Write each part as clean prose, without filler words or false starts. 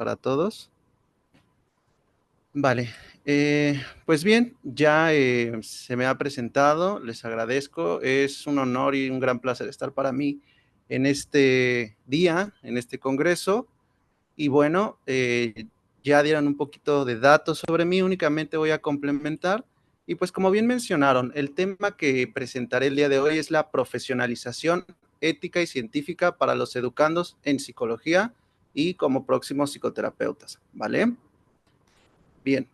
para todos. Vale, pues bien, ya se me ha presentado, les agradezco, es un honor y un gran placer estar para mí en este día, en este congreso, y bueno, ya dieron un poquito de datos sobre mí, únicamente voy a complementar, y pues como bien mencionaron, el tema que presentaré el día de hoy es la profesionalización ética y científica para los educandos en psicología y como próximos psicoterapeutas, ¿vale? Bien.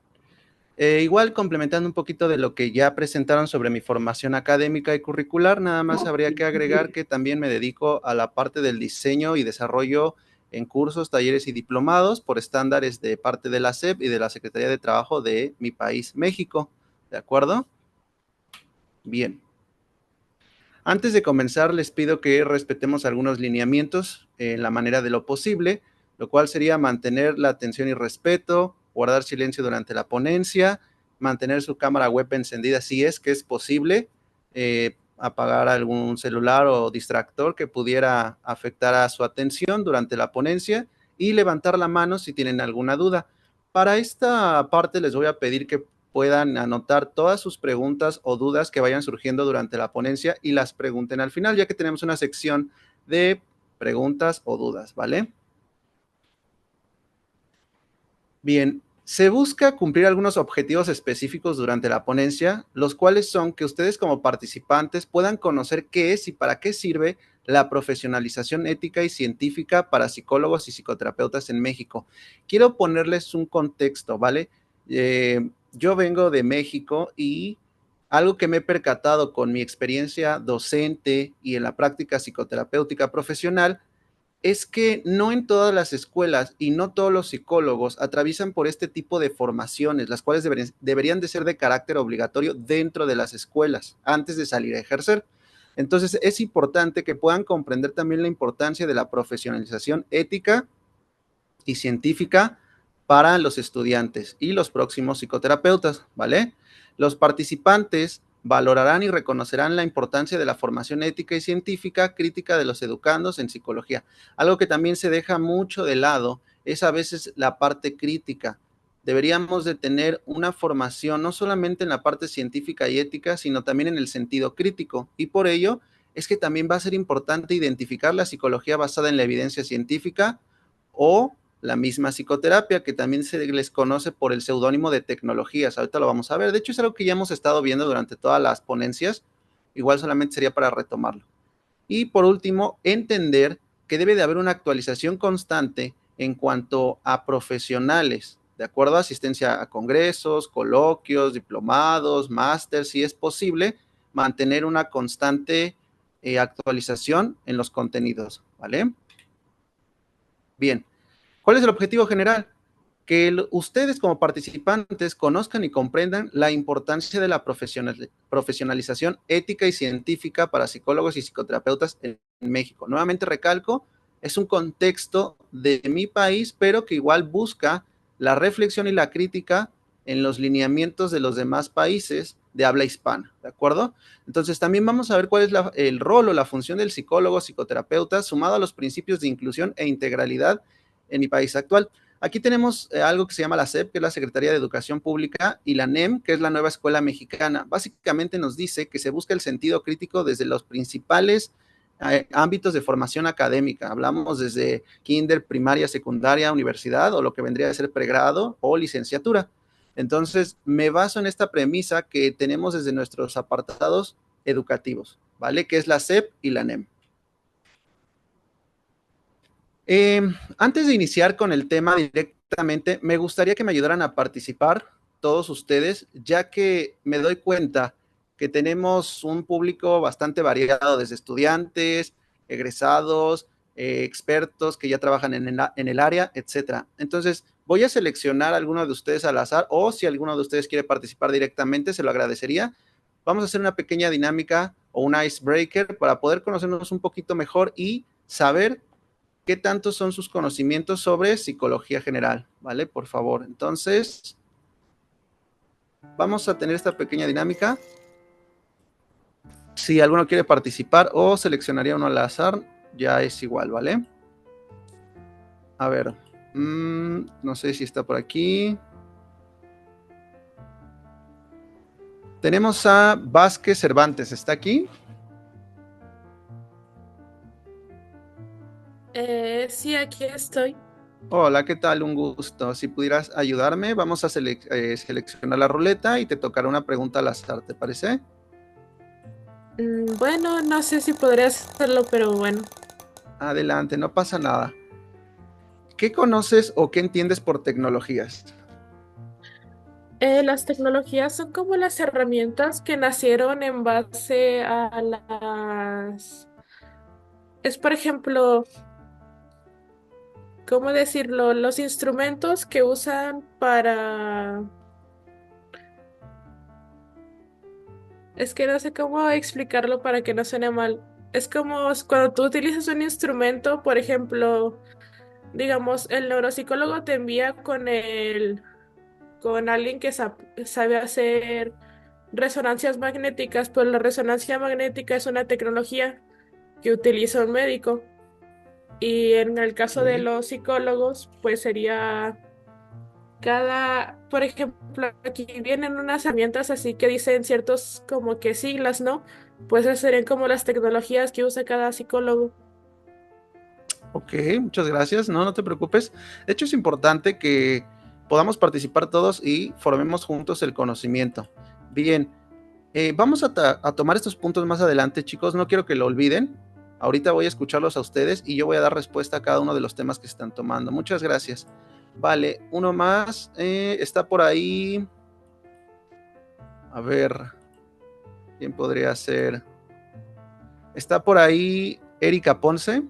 Igual complementando un poquito de lo que ya presentaron sobre mi formación académica y curricular, nada más habría que agregar que también me dedico a la parte del diseño y desarrollo en cursos, talleres y diplomados por estándares de parte de la SEP y de la Secretaría de Trabajo de mi país, México. ¿De acuerdo? Bien. Antes de comenzar, les pido que respetemos algunos lineamientos en la manera de lo posible, lo cual sería mantener la atención y respeto, guardar silencio durante la ponencia, mantener su cámara web encendida si es que es posible, apagar algún celular o distractor que pudiera afectar a su atención durante la ponencia y levantar la mano si tienen alguna duda. Para esta parte les voy a pedir que puedan anotar todas sus preguntas o dudas que vayan surgiendo durante la ponencia y las pregunten al final, ya que tenemos una sección de preguntas o dudas, ¿vale? Bien, se busca cumplir algunos objetivos específicos durante la ponencia, los cuales son que ustedes como participantes puedan conocer qué es y para qué sirve la profesionalización ética y científica para psicólogos y psicoterapeutas en México. Quiero ponerles un contexto, ¿vale? Yo vengo de México y algo que me he percatado con mi experiencia docente y en la práctica psicoterapéutica profesional es que no en todas las escuelas y no todos los psicólogos atraviesan por este tipo de formaciones, las cuales deberían de ser de carácter obligatorio dentro de las escuelas antes de salir a ejercer. Entonces es importante que puedan comprender también la importancia de la profesionalización ética y científica para los estudiantes y los próximos psicoterapeutas, ¿vale? Los participantes valorarán y reconocerán la importancia de la formación ética y científica crítica de los educandos en psicología. Algo que también se deja mucho de lado es a veces la parte crítica. Deberíamos de tener una formación no solamente en la parte científica y ética, sino también en el sentido crítico. Y por ello es que también va a ser importante identificar la psicología basada en la evidencia científica o la misma psicoterapia, que también se les conoce por el seudónimo de tecnologías. Ahorita lo vamos a ver. De hecho, es algo que ya hemos estado viendo durante todas las ponencias. Igual solamente sería para retomarlo. Y por último, entender que debe de haber una actualización constante en cuanto a profesionales, de acuerdo a asistencia a congresos, coloquios, diplomados, máster, si es posible, mantener una constante actualización en los contenidos, ¿vale? Bien, ¿cuál es el objetivo general? Que ustedes como participantes conozcan y comprendan la importancia de la profesionalización ética y científica para psicólogos y psicoterapeutas en México. Nuevamente recalco, es un contexto de mi país, pero que igual busca la reflexión y la crítica en los lineamientos de los demás países de habla hispana, ¿de acuerdo? Entonces también vamos a ver cuál es el rol o la función del psicólogo, psicoterapeuta, sumado a los principios de inclusión e integralidad en mi país actual. Aquí tenemos algo que se llama la SEP, que es la Secretaría de Educación Pública, y la NEM, que es la Nueva Escuela Mexicana. Básicamente nos dice que se busca el sentido crítico desde los principales ámbitos de formación académica. Hablamos desde kinder, primaria, secundaria, universidad, o lo que vendría a ser pregrado o licenciatura. Entonces, me baso en esta premisa que tenemos desde nuestros apartados educativos, ¿vale? Que es la SEP y la NEM. Antes de iniciar con el tema directamente, me gustaría que me ayudaran a participar todos ustedes, ya que me doy cuenta que tenemos un público bastante variado, desde estudiantes, egresados, expertos que ya trabajan en el área, etcétera. Entonces, voy a seleccionar a alguno de ustedes al azar, o si alguno de ustedes quiere participar directamente, se lo agradecería. Vamos a hacer una pequeña dinámica o un icebreaker para poder conocernos un poquito mejor y saber qué tantos son sus conocimientos sobre psicología general, ¿vale? Por favor. Entonces, vamos a tener esta pequeña dinámica. Si alguno quiere participar o seleccionaría uno al azar, ya es igual, ¿vale? A ver, No sé si está por aquí. Tenemos a Vázquez Cervantes, ¿está aquí? Sí, aquí estoy. Hola, ¿qué tal? Un gusto. Si pudieras ayudarme, vamos a seleccionar la ruleta y te tocará una pregunta al azar, ¿te parece? Bueno, no sé si podría hacerlo, pero bueno. Adelante, no pasa nada. ¿Qué conoces o qué entiendes por tecnologías? Las tecnologías son como las herramientas que nacieron en base a las... Es, por ejemplo, ¿cómo decirlo? Los instrumentos que usan para... Es que no sé cómo explicarlo para que no suene mal. Es como cuando tú utilizas un instrumento, por ejemplo, digamos, el neuropsicólogo te envía con alguien que sabe hacer resonancias magnéticas, pues la resonancia magnética es una tecnología que utiliza un médico. Y en el caso de Ok. los psicólogos, pues sería por ejemplo, aquí vienen unas herramientas así que dicen ciertos como que siglas, ¿no? Pues esas serían como las tecnologías que usa cada psicólogo. Ok, muchas gracias. No, no te preocupes. De hecho, es importante que podamos participar todos y formemos juntos el conocimiento. Bien, vamos a tomar estos puntos más adelante, chicos. No quiero que lo olviden. Ahorita voy a escucharlos a ustedes y yo voy a dar respuesta a cada uno de los temas que están tomando. Muchas gracias. Vale, uno más. Está por ahí. A ver, ¿quién podría ser? Está por ahí Erika Ponce.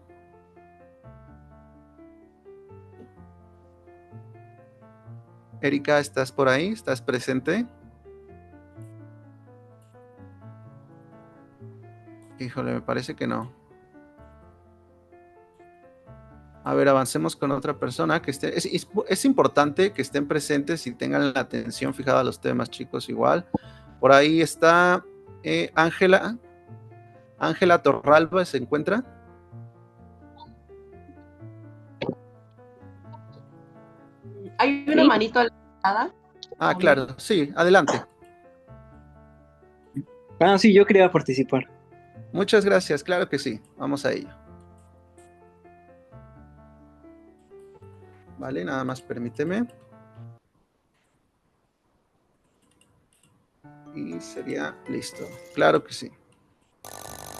Erika, ¿estás por ahí? ¿Estás presente? Híjole, me parece que no. A ver, avancemos con otra persona que esté. Es importante que estén presentes y tengan la atención fijada a los temas, chicos, igual. Por ahí está Ángela. Ángela Torralba se encuentra. Hay una manito alzada. Ah, A ver. claro, sí, adelante. Ah, sí, yo quería participar. Muchas gracias, claro que sí. Vamos a ello. Vale, nada más permíteme. Y sería listo. Claro que sí.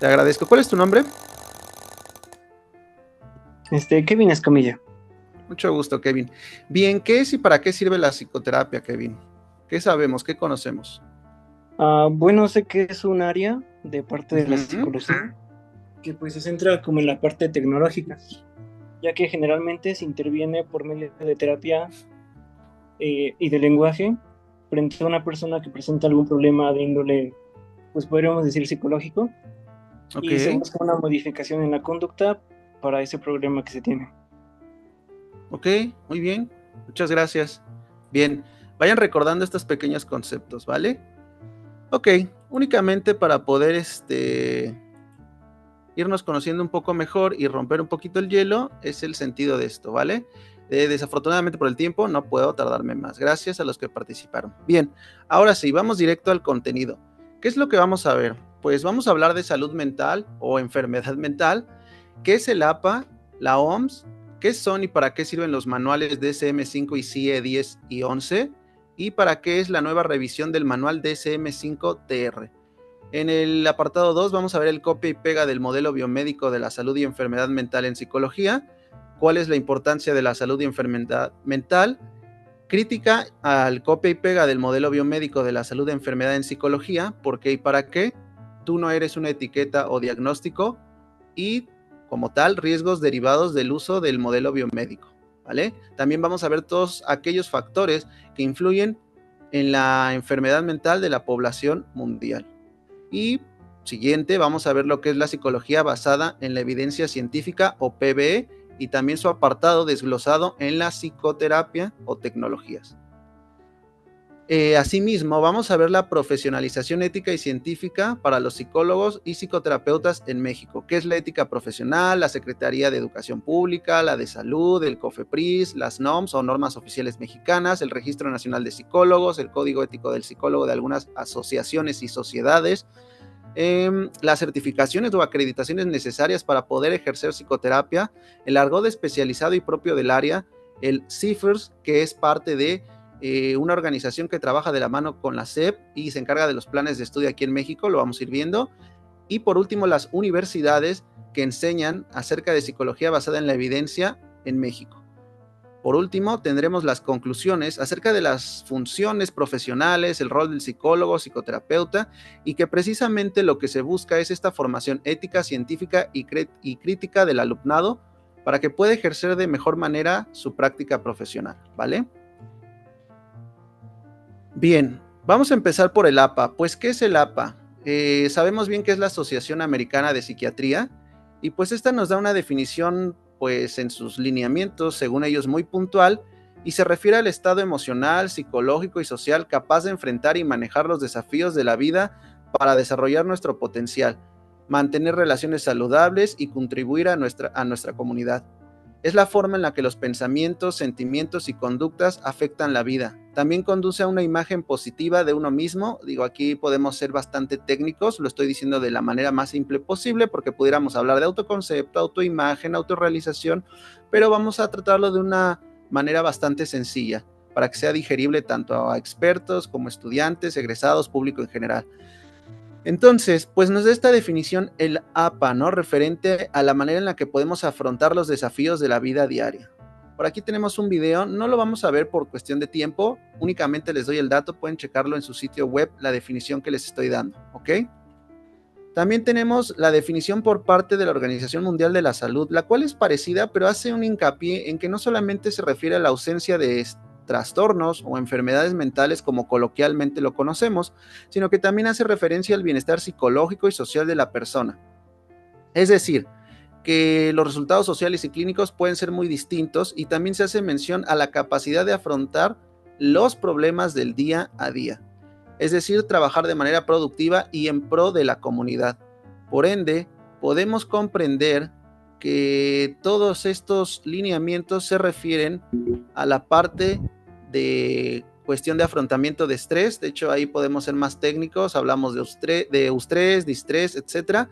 Te agradezco. ¿Cuál es tu nombre? Kevin Escamilla. Mucho gusto, Kevin. Bien, ¿qué es y para qué sirve la psicoterapia, Kevin? ¿Qué sabemos? ¿Qué conocemos? Bueno, sé que es un área de parte de la Ujú. psicología que pues se centra como en la parte tecnológica, ya que generalmente se interviene por medio de terapia y de lenguaje frente a una persona que presenta algún problema de índole, pues podríamos decir psicológico, Ok, y se busca una modificación en la conducta para ese problema que se tiene. ok, muy bien. Muchas gracias. Bien, vayan recordando estos pequeños conceptos, ¿vale? Ok, únicamente para poder irnos conociendo un poco mejor y romper un poquito el hielo es el sentido de esto, ¿vale? Desafortunadamente por el tiempo no puedo tardarme más. Gracias a los que participaron. Bien, ahora sí, vamos directo al contenido. ¿Qué es lo que vamos a ver? Pues vamos a hablar de salud mental o enfermedad mental. ¿Qué es el APA, la OMS? ¿Qué son y para qué sirven los manuales DSM-5 y CIE 10 y 11? ¿Y para qué es la nueva revisión del manual DSM-5-TR? En el apartado 2 vamos a ver el copia y pega del modelo biomédico de la salud y enfermedad mental en psicología, cuál es la importancia de la salud y enfermedad mental, crítica al copia y pega del modelo biomédico de la salud y enfermedad en psicología, por qué y para qué, tú no eres una etiqueta o diagnóstico, y como tal, riesgos derivados del uso del modelo biomédico, ¿vale? También vamos a ver todos aquellos factores que influyen en la enfermedad mental de la población mundial. Y siguiente, vamos a ver lo que es la psicología basada en la evidencia científica o PBE y también su apartado desglosado en la psicoterapia o tecnologías. Asimismo, vamos a ver la profesionalización ética y científica para los psicólogos y psicoterapeutas en México. ¿Qué es la ética profesional? La Secretaría de Educación Pública, la de Salud, el COFEPRIS, las NOMS o normas oficiales mexicanas, el Registro Nacional de Psicólogos, el Código Ético del Psicólogo de algunas asociaciones y sociedades, las certificaciones o acreditaciones necesarias para poder ejercer psicoterapia, el argot especializado y propio del área, el CIFRS, que es parte de una organización que trabaja de la mano con la SEP y se encarga de los planes de estudio aquí en México, lo vamos a ir viendo. Y por último, las universidades que enseñan acerca de psicología basada en la evidencia en México. Por último, tendremos las conclusiones acerca de las funciones profesionales, el rol del psicólogo, psicoterapeuta, y que precisamente lo que se busca es esta formación ética, científica y crítica del alumnado para que pueda ejercer de mejor manera su práctica profesional, ¿vale? Bien, vamos a empezar por el APA. Pues, ¿qué es el APA? Sabemos bien que es la Asociación Americana de Psiquiatría y pues esta nos da una definición pues en sus lineamientos, según ellos, muy puntual y se refiere al estado emocional, psicológico y social capaz de enfrentar y manejar los desafíos de la vida para desarrollar nuestro potencial, mantener relaciones saludables y contribuir a nuestra comunidad. Es la forma en la que los pensamientos, sentimientos y conductas afectan la vida. También conduce a una imagen positiva de uno mismo. Digo, aquí podemos ser bastante técnicos, lo estoy diciendo de la manera más simple posible porque pudiéramos hablar de autoconcepto, autoimagen, autorrealización, pero vamos a tratarlo de una manera bastante sencilla para que sea digerible tanto a expertos como estudiantes, egresados, público en general. Entonces, pues nos da esta definición el APA, ¿no? Referente a la manera en la que podemos afrontar los desafíos de la vida diaria. Por aquí tenemos un video, no lo vamos a ver por cuestión de tiempo, únicamente les doy el dato, pueden checarlo en su sitio web, la definición que les estoy dando, ¿ok? También tenemos la definición por parte de la Organización Mundial de la Salud, la cual es parecida, pero hace un hincapié en que no solamente se refiere a la ausencia de trastornos o enfermedades mentales como coloquialmente lo conocemos, sino que también hace referencia al bienestar psicológico y social de la persona. Es decir, que los resultados sociales y clínicos pueden ser muy distintos y también se hace mención a la capacidad de afrontar los problemas del día a día. Es decir, trabajar de manera productiva y en pro de la comunidad. Por ende, podemos comprender que todos estos lineamientos se refieren a la parte de cuestión de afrontamiento de estrés. De hecho, ahí podemos ser más técnicos, hablamos de eustrés, distrés, etc.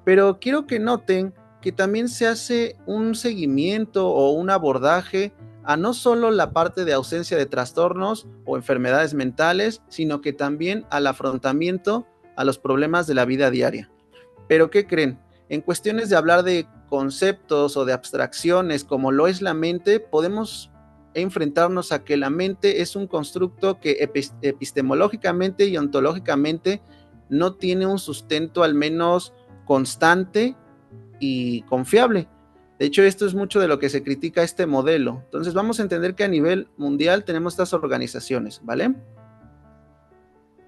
Pero quiero que noten que también se hace un seguimiento o un abordaje a no solo la parte de ausencia de trastornos o enfermedades mentales, sino que también al afrontamiento a los problemas de la vida diaria. Pero ¿qué creen? En cuestiones de hablar de conceptos o de abstracciones como lo es la mente, podemos enfrentarnos a que la mente es un constructo que epistemológicamente y ontológicamente no tiene un sustento al menos constante y confiable. De hecho, esto es mucho de lo que se critica este modelo. Entonces vamos a entender que a nivel mundial tenemos estas organizaciones, ¿vale?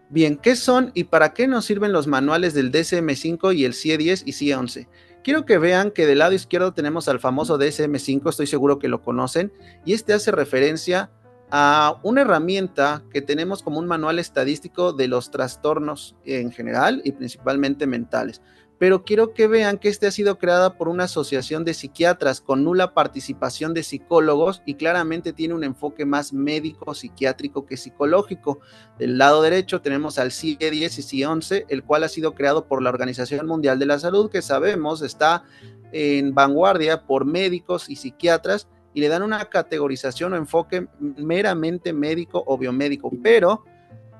Bien, ¿qué son y para qué nos sirven los manuales del DSM-5 y el CIE-10 y CIE-11? Quiero que vean que del lado izquierdo tenemos al famoso DSM-5, estoy seguro que lo conocen, y este hace referencia a una herramienta que tenemos como un manual estadístico de los trastornos en general y principalmente mentales. Pero quiero que vean que este ha sido creada por una asociación de psiquiatras con nula participación de psicólogos y claramente tiene un enfoque más médico, psiquiátrico que psicológico. Del lado derecho tenemos al CIE-10 y CIE-11, el cual ha sido creado por la Organización Mundial de la Salud, que sabemos está en vanguardia por médicos y psiquiatras y le dan una categorización o enfoque meramente médico o biomédico, pero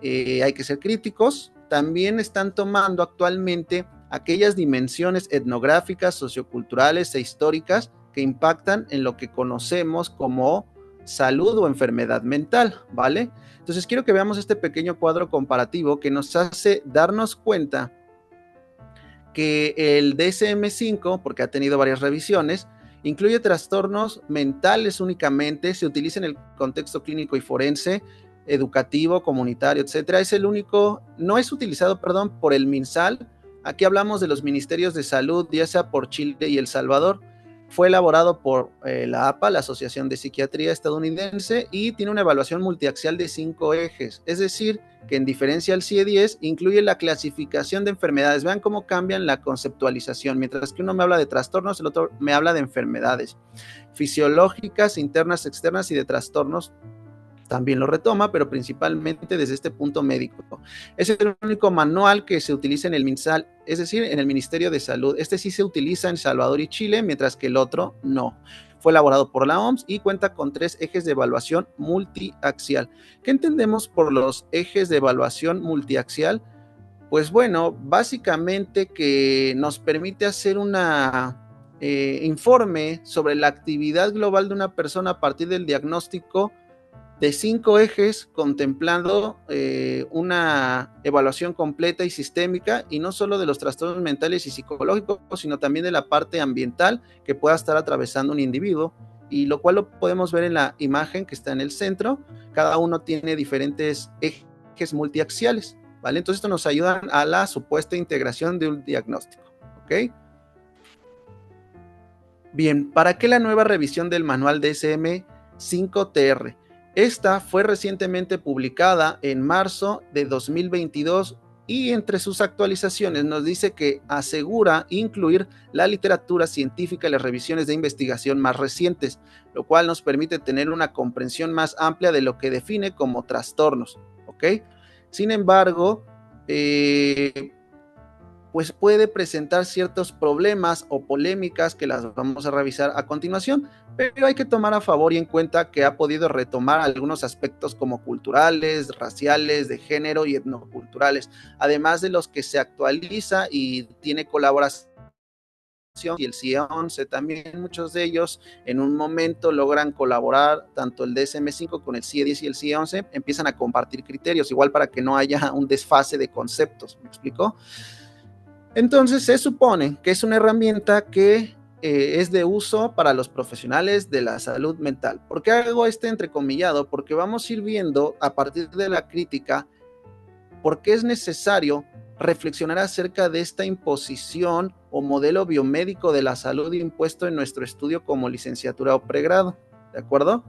hay que ser críticos. También están tomando actualmente aquellas dimensiones etnográficas, socioculturales e históricas que impactan en lo que conocemos como salud o enfermedad mental, ¿vale? Entonces quiero que veamos este pequeño cuadro comparativo que nos hace darnos cuenta que el DSM-5, porque ha tenido varias revisiones, incluye trastornos mentales únicamente, se utiliza en el contexto clínico y forense, educativo, comunitario, etcétera. Es el único, no es utilizado, perdón, por el MinSal. Aquí hablamos de los ministerios de salud, ya sea por Chile y El Salvador. Fue elaborado por la APA, la Asociación de Psiquiatría Estadounidense, y tiene una evaluación multiaxial de 5 ejes, es decir, que en diferencia al CIE-10 incluye la clasificación de enfermedades. Vean cómo cambian la conceptualización, mientras que uno me habla de trastornos, el otro me habla de enfermedades fisiológicas, internas, externas, y de trastornos también lo retoma, pero principalmente desde este punto médico. Es el único manual que se utiliza en el MinSal, es decir, en el Ministerio de Salud. Este sí se utiliza en Salvador y Chile, mientras que el otro no. Fue elaborado por la OMS y cuenta con 3 ejes de evaluación multiaxial. ¿Qué entendemos por los ejes de evaluación multiaxial? Pues bueno, básicamente que nos permite hacer una informe sobre la actividad global de una persona a partir del diagnóstico de 5 ejes, contemplando una evaluación completa y sistémica, y no solo de los trastornos mentales y psicológicos, sino también de la parte ambiental que pueda estar atravesando un individuo, y lo cual lo podemos ver en la imagen que está en el centro. Cada uno tiene diferentes ejes multiaxiales, ¿vale? Entonces esto nos ayuda a la supuesta integración de un diagnóstico, ¿ok? Bien, ¿para qué la nueva revisión del manual DSM-5TR? Esta fue recientemente publicada en marzo de 2022 y entre sus actualizaciones nos dice que asegura incluir la literatura científica y las revisiones de investigación más recientes, lo cual nos permite tener una comprensión más amplia de lo que define como trastornos, ¿ok? Sin embargo, pues puede presentar ciertos problemas o polémicas que las vamos a revisar a continuación, pero hay que tomar a favor y en cuenta que ha podido retomar algunos aspectos como culturales, raciales, de género y etnoculturales, además de los que se actualiza y tiene colaboración, y el CIE-11 también. Muchos de ellos en un momento logran colaborar, tanto el DSM-5 con el CIE-10 y el CIE-11 empiezan a compartir criterios, igual para que no haya un desfase de conceptos, ¿me explico? Entonces se supone que es una herramienta que es de uso para los profesionales de la salud mental. ¿Por qué hago este entrecomillado? Porque vamos a ir viendo a partir de la crítica por qué es necesario reflexionar acerca de esta imposición o modelo biomédico de la salud impuesto en nuestro estudio como licenciatura o pregrado, ¿de acuerdo?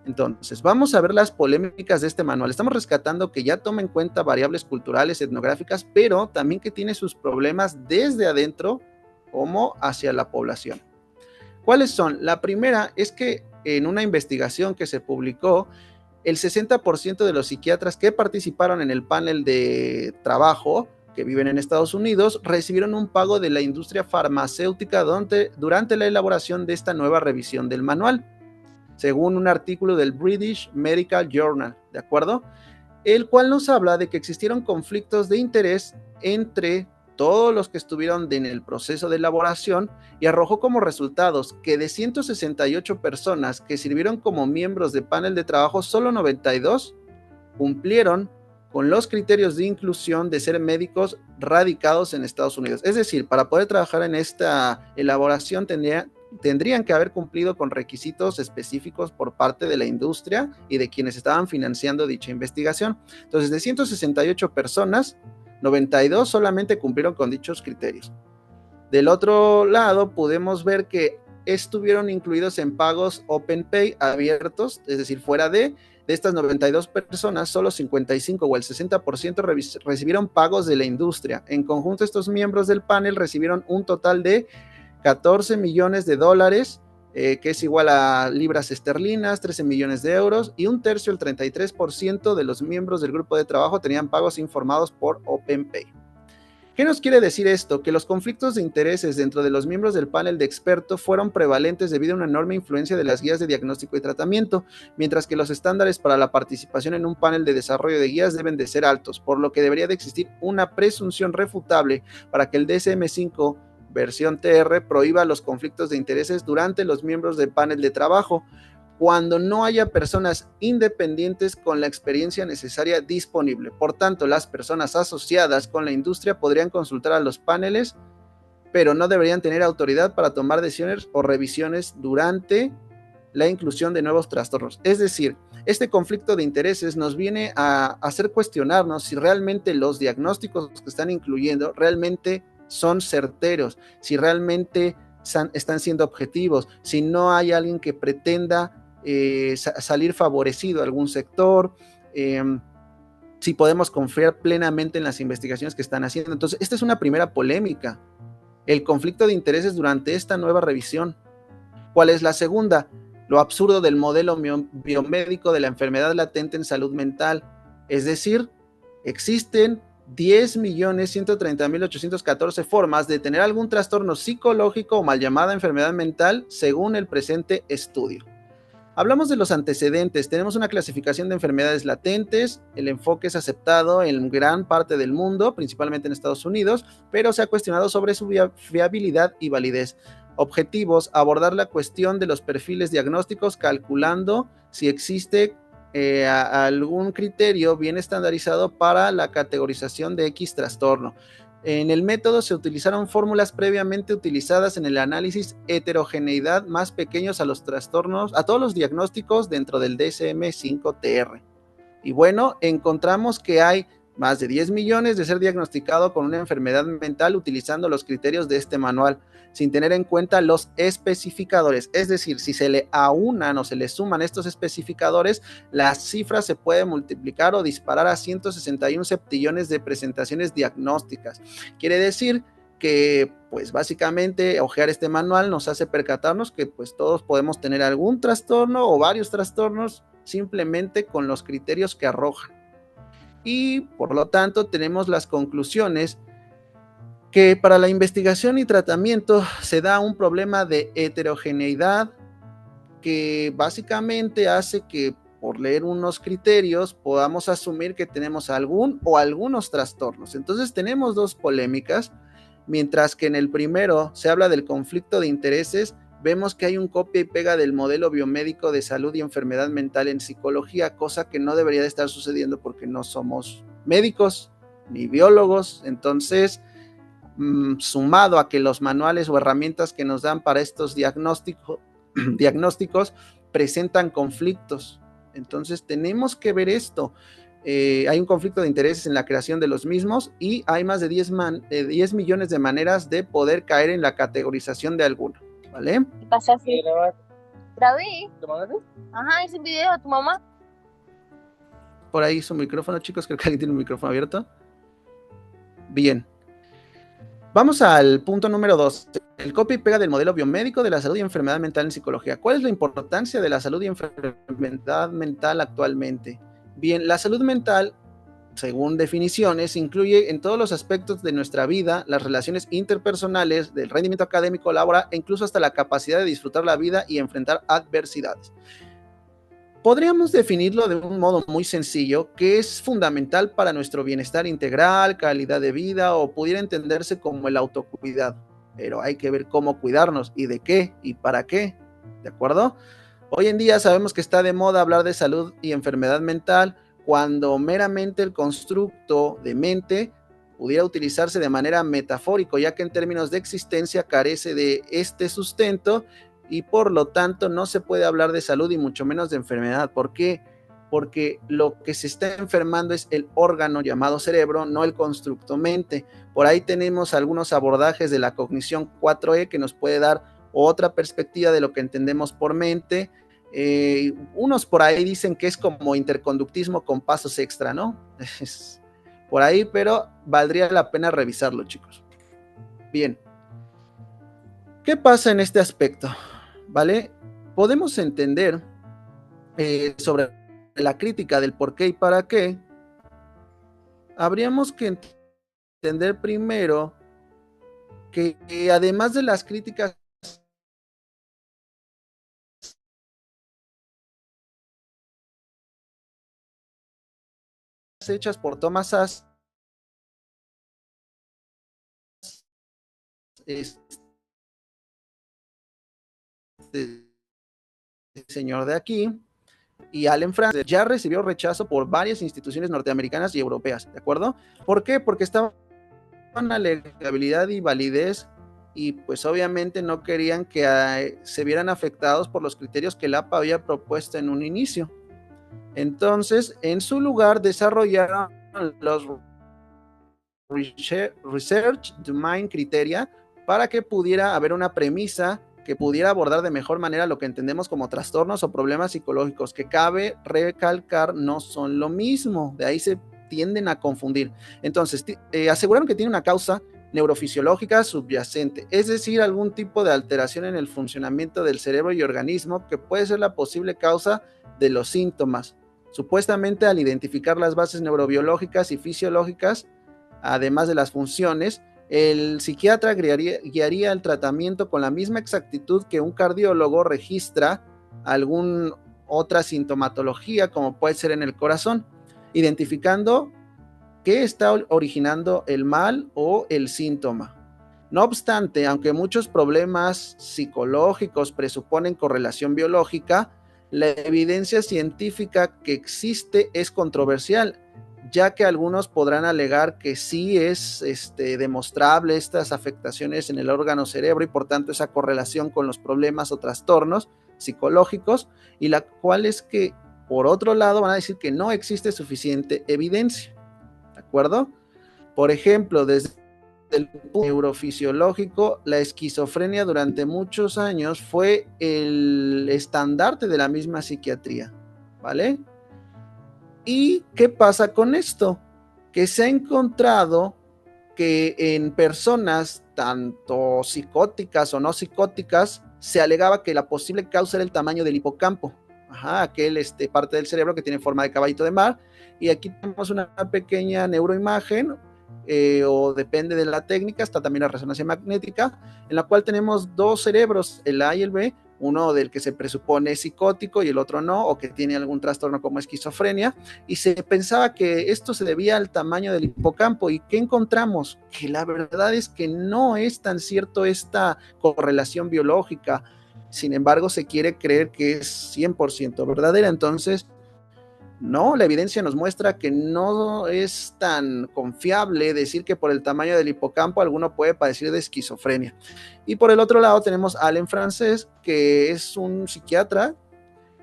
Entonces, vamos a ver las polémicas de este manual. Estamos rescatando que ya toma en cuenta variables culturales, etnográficas, pero también que tiene sus problemas desde adentro como hacia la población. ¿Cuáles son? La primera es que en una investigación que se publicó, el 60% de los psiquiatras que participaron en el panel de trabajo que viven en Estados Unidos recibieron un pago de la industria farmacéutica durante la elaboración de esta nueva revisión del manual, según un artículo del British Medical Journal, ¿de acuerdo? El cual nos habla de que existieron conflictos de interés entre todos los que estuvieron en el proceso de elaboración y arrojó como resultados que de 168 personas que sirvieron como miembros de panel de trabajo, solo 92 cumplieron con los criterios de inclusión de ser médicos radicados en Estados Unidos. Es decir, para poder trabajar en esta elaboración tendrían que haber cumplido con requisitos específicos por parte de la industria y de quienes estaban financiando dicha investigación. Entonces, de 168 personas, 92 solamente cumplieron con dichos criterios. Del otro lado, podemos ver que estuvieron incluidos en pagos OpenPay abiertos, es decir, fuera de estas 92 personas, solo 55 o el 60% recibieron pagos de la industria. En conjunto, estos miembros del panel recibieron un total de 14 millones de dólares, que es igual a libras esterlinas, 13 millones de euros, y un tercio, el 33% de los miembros del grupo de trabajo tenían pagos informados por OpenPay. ¿Qué nos quiere decir esto? Que los conflictos de intereses dentro de los miembros del panel de expertos fueron prevalentes debido a una enorme influencia de las guías de diagnóstico y tratamiento, mientras que los estándares para la participación en un panel de desarrollo de guías deben de ser altos, por lo que debería de existir una presunción refutable para que el DSM-5 versión TR prohíba los conflictos de intereses durante los miembros del panel de trabajo, cuando no haya personas independientes con la experiencia necesaria disponible. Por tanto, las personas asociadas con la industria podrían consultar a los paneles, pero no deberían tener autoridad para tomar decisiones o revisiones durante la inclusión de nuevos trastornos. Es decir, este conflicto de intereses nos viene a hacer cuestionarnos si realmente los diagnósticos que están incluyendo realmente son certeros, si realmente están siendo objetivos, si no hay alguien que pretenda salir favorecido a algún sector, si podemos confiar plenamente en las investigaciones que están haciendo. Entonces, esta es una primera polémica, el conflicto de intereses durante esta nueva revisión. ¿Cuál es la segunda? Lo absurdo del modelo biomédico de la enfermedad latente en salud mental. Es decir, existen 10.130.814 formas de tener algún trastorno psicológico o mal llamada enfermedad mental según el presente estudio. Hablamos de los antecedentes. Tenemos una clasificación de enfermedades latentes. El enfoque es aceptado en gran parte del mundo, principalmente en Estados Unidos, pero se ha cuestionado sobre su viabilidad y validez. Objetivos: abordar la cuestión de los perfiles diagnósticos, calculando si existe algún criterio bien estandarizado para la categorización de X trastorno. En el método se utilizaron fórmulas previamente utilizadas en el análisis heterogeneidad más pequeños a los trastornos, a todos los diagnósticos dentro del DSM-5-TR. Y bueno, encontramos que hay más de 10 millones de ser diagnosticado con una enfermedad mental utilizando los criterios de este manual, sin tener en cuenta los especificadores. Es decir, si se le aunan o se le suman estos especificadores, la cifra se puede multiplicar o disparar a 161 septillones de presentaciones diagnósticas. Quiere decir que, pues básicamente, hojear este manual nos hace percatarnos que pues todos podemos tener algún trastorno o varios trastornos simplemente con los criterios que arrojan. Y por lo tanto tenemos las conclusiones que para la investigación y tratamiento se da un problema de heterogeneidad que básicamente hace que por leer unos criterios podamos asumir que tenemos algún o algunos trastornos. Entonces tenemos dos polémicas. Mientras que en el primero se habla del conflicto de intereses, vemos que hay un copia y pega del modelo biomédico de salud y enfermedad mental en psicología, cosa que no debería de estar sucediendo porque no somos médicos ni biólogos. Entonces, sumado a que los manuales o herramientas que nos dan para estos diagnósticos presentan conflictos. Entonces tenemos que ver esto. Hay un conflicto de intereses en la creación de los mismos y hay más de 10 millones de maneras de poder caer en la categorización de alguno, ¿vale? ¿Qué pasa? David, ajá, ese video de tu mamá. Por ahí su micrófono, chicos, creo que alguien tiene un micrófono abierto. Bien. Vamos al punto número 2, el copia y pega del modelo biomédico de la salud y enfermedad mental en psicología. ¿Cuál es la importancia de la salud y enfermedad mental actualmente? Bien, la salud mental, según definiciones, incluye en todos los aspectos de nuestra vida, las relaciones interpersonales, del rendimiento académico, laboral e incluso hasta la capacidad de disfrutar la vida y enfrentar adversidades. Podríamos definirlo de un modo muy sencillo, que es fundamental para nuestro bienestar integral, calidad de vida, o pudiera entenderse como el autocuidado. Pero hay que ver cómo cuidarnos y de qué y para qué, ¿de acuerdo? Hoy en día sabemos que está de moda hablar de salud y enfermedad mental cuando meramente el constructo de mente pudiera utilizarse de manera metafórica, ya que en términos de existencia carece de este sustento y por lo tanto no se puede hablar de salud y mucho menos de enfermedad. ¿Por qué? Porque lo que se está enfermando es el órgano llamado cerebro, no el constructo mente. Por ahí tenemos algunos abordajes de la cognición 4E que nos puede dar otra perspectiva de lo que entendemos por mente. Unos por ahí dicen que es como interconductismo con pasos extra, ¿no? Es por ahí, pero valdría la pena revisarlo, chicos. Bien. ¿Qué pasa en este aspecto? ¿Vale? Podemos entender sobre la crítica del por qué y para qué. Habríamos que entender primero que además de las críticas hechas por Thomas Szasz, señor de aquí, y Allen Frances, ya recibió rechazo por varias instituciones norteamericanas y europeas, ¿de acuerdo? ¿Por qué? Porque estaban a legalidad y validez y pues obviamente no querían que se vieran afectados por los criterios que el APA había propuesto en un inicio. Entonces, en su lugar desarrollaron los Research Domain Criteria para que pudiera haber una premisa que pudiera abordar de mejor manera lo que entendemos como trastornos o problemas psicológicos, que cabe recalcar no son lo mismo, de ahí se tienden a confundir. Entonces, aseguraron que tiene una causa neurofisiológica subyacente, es decir, algún tipo de alteración en el funcionamiento del cerebro y organismo que puede ser la posible causa de los síntomas. Supuestamente, al identificar las bases neurobiológicas y fisiológicas, además de las funciones, el psiquiatra guiaría el tratamiento con la misma exactitud que un cardiólogo registra alguna otra sintomatología, como puede ser en el corazón, identificando qué está originando el mal o el síntoma. No obstante, aunque muchos problemas psicológicos presuponen correlación biológica, la evidencia científica que existe es controversial, ya que algunos podrán alegar que sí es demostrable estas afectaciones en el órgano cerebro y por tanto esa correlación con los problemas o trastornos psicológicos, y la cual es que por otro lado van a decir que no existe suficiente evidencia, ¿de acuerdo? Por ejemplo, desde el punto neurofisiológico, la esquizofrenia durante muchos años fue el estandarte de la misma psiquiatría, ¿vale? ¿Y qué pasa con esto? Que se ha encontrado que en personas tanto psicóticas o no psicóticas se alegaba que la posible causa era el tamaño del hipocampo, aquel parte del cerebro que tiene forma de caballito de mar, y aquí tenemos una pequeña neuroimagen, o depende de la técnica, está también la resonancia magnética, en la cual tenemos dos cerebros, el A y el B, uno del que se presupone es psicótico y el otro no, o que tiene algún trastorno como esquizofrenia, y se pensaba que esto se debía al tamaño del hipocampo. ¿Y qué encontramos? Que la verdad es que no es tan cierto esta correlación biológica, sin embargo se quiere creer que es 100% verdadera. Entonces, no, la evidencia nos muestra que no es tan confiable decir que por el tamaño del hipocampo alguno puede padecer de esquizofrenia. Y por el otro lado tenemos a Alain Frances, que es un psiquiatra,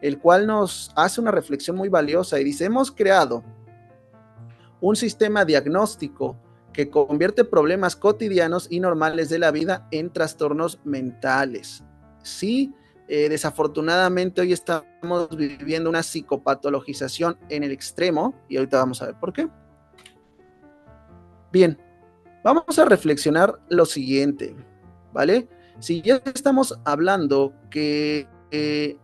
el cual nos hace una reflexión muy valiosa y dice: hemos creado un sistema diagnóstico que convierte problemas cotidianos y normales de la vida en trastornos mentales. Sí, desafortunadamente hoy estamos viviendo una psicopatologización en el extremo y ahorita vamos a ver por qué. Bien, vamos a reflexionar lo siguiente, ¿vale? Si ya estamos hablando que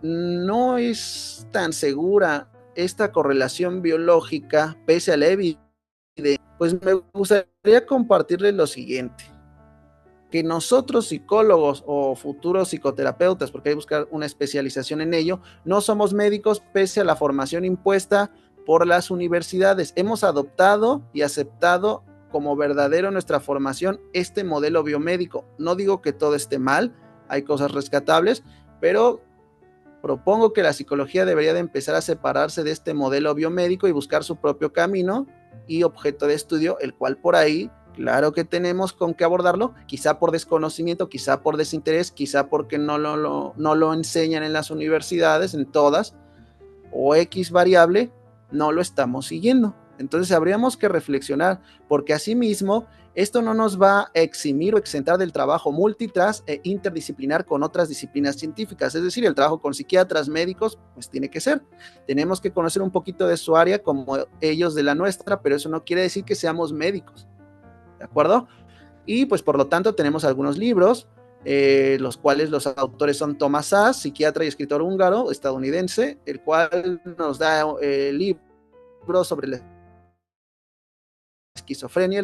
no es tan segura esta correlación biológica pese a la evidencia, pues me gustaría compartirles lo siguiente: que nosotros psicólogos o futuros psicoterapeutas, porque hay que buscar una especialización en ello, no somos médicos pese a la formación impuesta por las universidades. Hemos adoptado y aceptado como verdadero nuestra formación este modelo biomédico. No digo que todo esté mal, hay cosas rescatables, pero propongo que la psicología debería de empezar a separarse de este modelo biomédico y buscar su propio camino y objeto de estudio, el cual por ahí, claro que tenemos con qué abordarlo, quizá por desconocimiento, quizá por desinterés, quizá porque no lo enseñan en las universidades, en todas, o X variable, no lo estamos siguiendo. Entonces habríamos que reflexionar, porque asimismo esto no nos va a eximir o exentar del trabajo multitask e interdisciplinar con otras disciplinas científicas. Es decir, el trabajo con psiquiatras, médicos, pues tiene que ser. Tenemos que conocer un poquito de su área como ellos de la nuestra, pero eso no quiere decir que seamos médicos, ¿de acuerdo? Y pues por lo tanto tenemos algunos libros, los cuales los autores son Thomas Szasz, psiquiatra y escritor húngaro, estadounidense, el cual nos da libros sobre la esquizofrenia,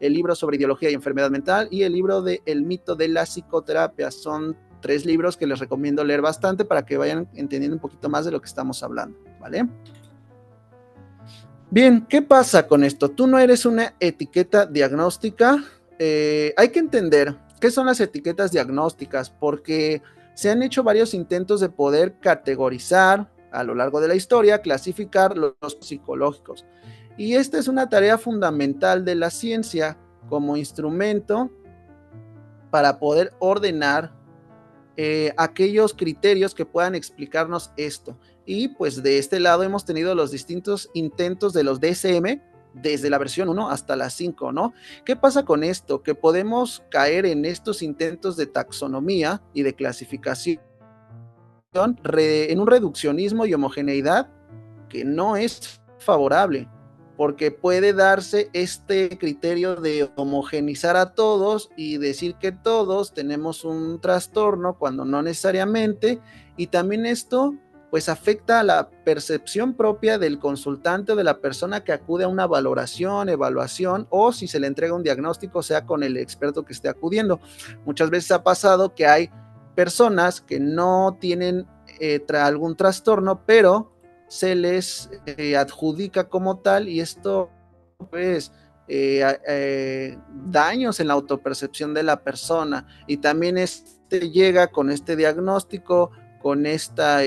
el libro sobre ideología y enfermedad mental y el libro de El mito de la psicoterapia. Son 3 libros que les recomiendo leer bastante para que vayan entendiendo un poquito más de lo que estamos hablando, ¿vale? Bien, ¿qué pasa con esto? Tú no eres una etiqueta diagnóstica. Hay que entender qué son las etiquetas diagnósticas, porque se han hecho varios intentos de poder categorizar a lo largo de la historia, clasificar los psicológicos. Y esta es una tarea fundamental de la ciencia como instrumento para poder ordenar aquellos criterios que puedan explicarnos esto. Y pues de este lado hemos tenido los distintos intentos de los DSM, desde la versión 1 hasta la 5, ¿no? ¿Qué pasa con esto? Que podemos caer en estos intentos de taxonomía y de clasificación en un reduccionismo y homogeneidad que no es favorable, porque puede darse este criterio de homogenizar a todos y decir que todos tenemos un trastorno cuando no necesariamente, y también esto pues afecta a la percepción propia del consultante o de la persona que acude a una valoración, evaluación, o si se le entrega un diagnóstico, sea con el experto que esté acudiendo. Muchas veces ha pasado que hay personas que no tienen algún trastorno, pero se les adjudica como tal, y esto pues daños en la autopercepción de la persona, y también llega con este diagnóstico, con esta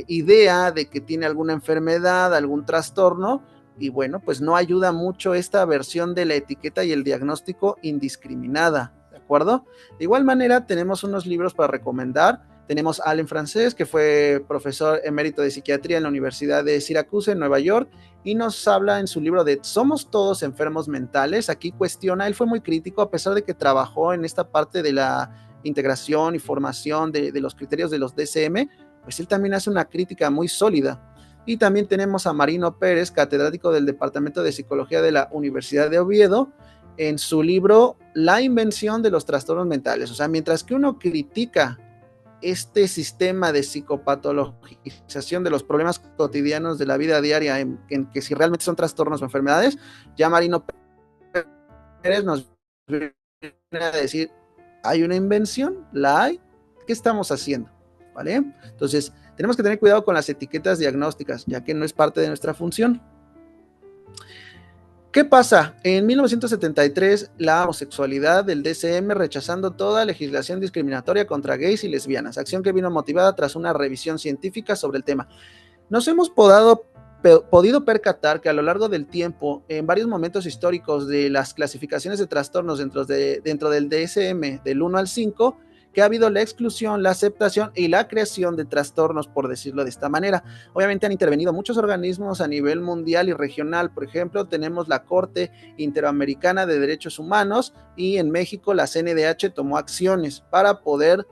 idea de que tiene alguna enfermedad, algún trastorno, y bueno, pues no ayuda mucho esta versión de la etiqueta y el diagnóstico indiscriminada, ¿de acuerdo? De igual manera, tenemos unos libros para recomendar. Tenemos a Alain Frances, que fue profesor emérito de psiquiatría en la Universidad de Syracuse, en Nueva York, y nos habla en su libro de ¿Somos todos enfermos mentales? Aquí cuestiona, él fue muy crítico, a pesar de que trabajó en esta parte de la integración y formación de los criterios de los DSM, pues él también hace una crítica muy sólida. Y también tenemos a Marino Pérez, catedrático del Departamento de Psicología de la Universidad de Oviedo, en su libro La invención de los trastornos mentales. O sea, mientras que uno critica este sistema de psicopatologización de los problemas cotidianos de la vida diaria, en que si realmente son trastornos o enfermedades, ya Marino Pérez nos viene a decir, ¿hay una invención? ¿La hay? ¿Qué estamos haciendo? ¿Vale? Entonces, tenemos que tener cuidado con las etiquetas diagnósticas, ya que no es parte de nuestra función. ¿Qué pasa? En 1973, la homosexualidad del DSM rechazando toda legislación discriminatoria contra gays y lesbianas, acción que vino motivada tras una revisión científica sobre el tema. Nos hemos podido percatar que a lo largo del tiempo, en varios momentos históricos de las clasificaciones de trastornos dentro del DSM del 1 al 5, que ha habido la exclusión, la aceptación y la creación de trastornos, por decirlo de esta manera. Obviamente han intervenido muchos organismos a nivel mundial y regional. Por ejemplo, tenemos la Corte Interamericana de Derechos Humanos, y en México la CNDH tomó acciones para poder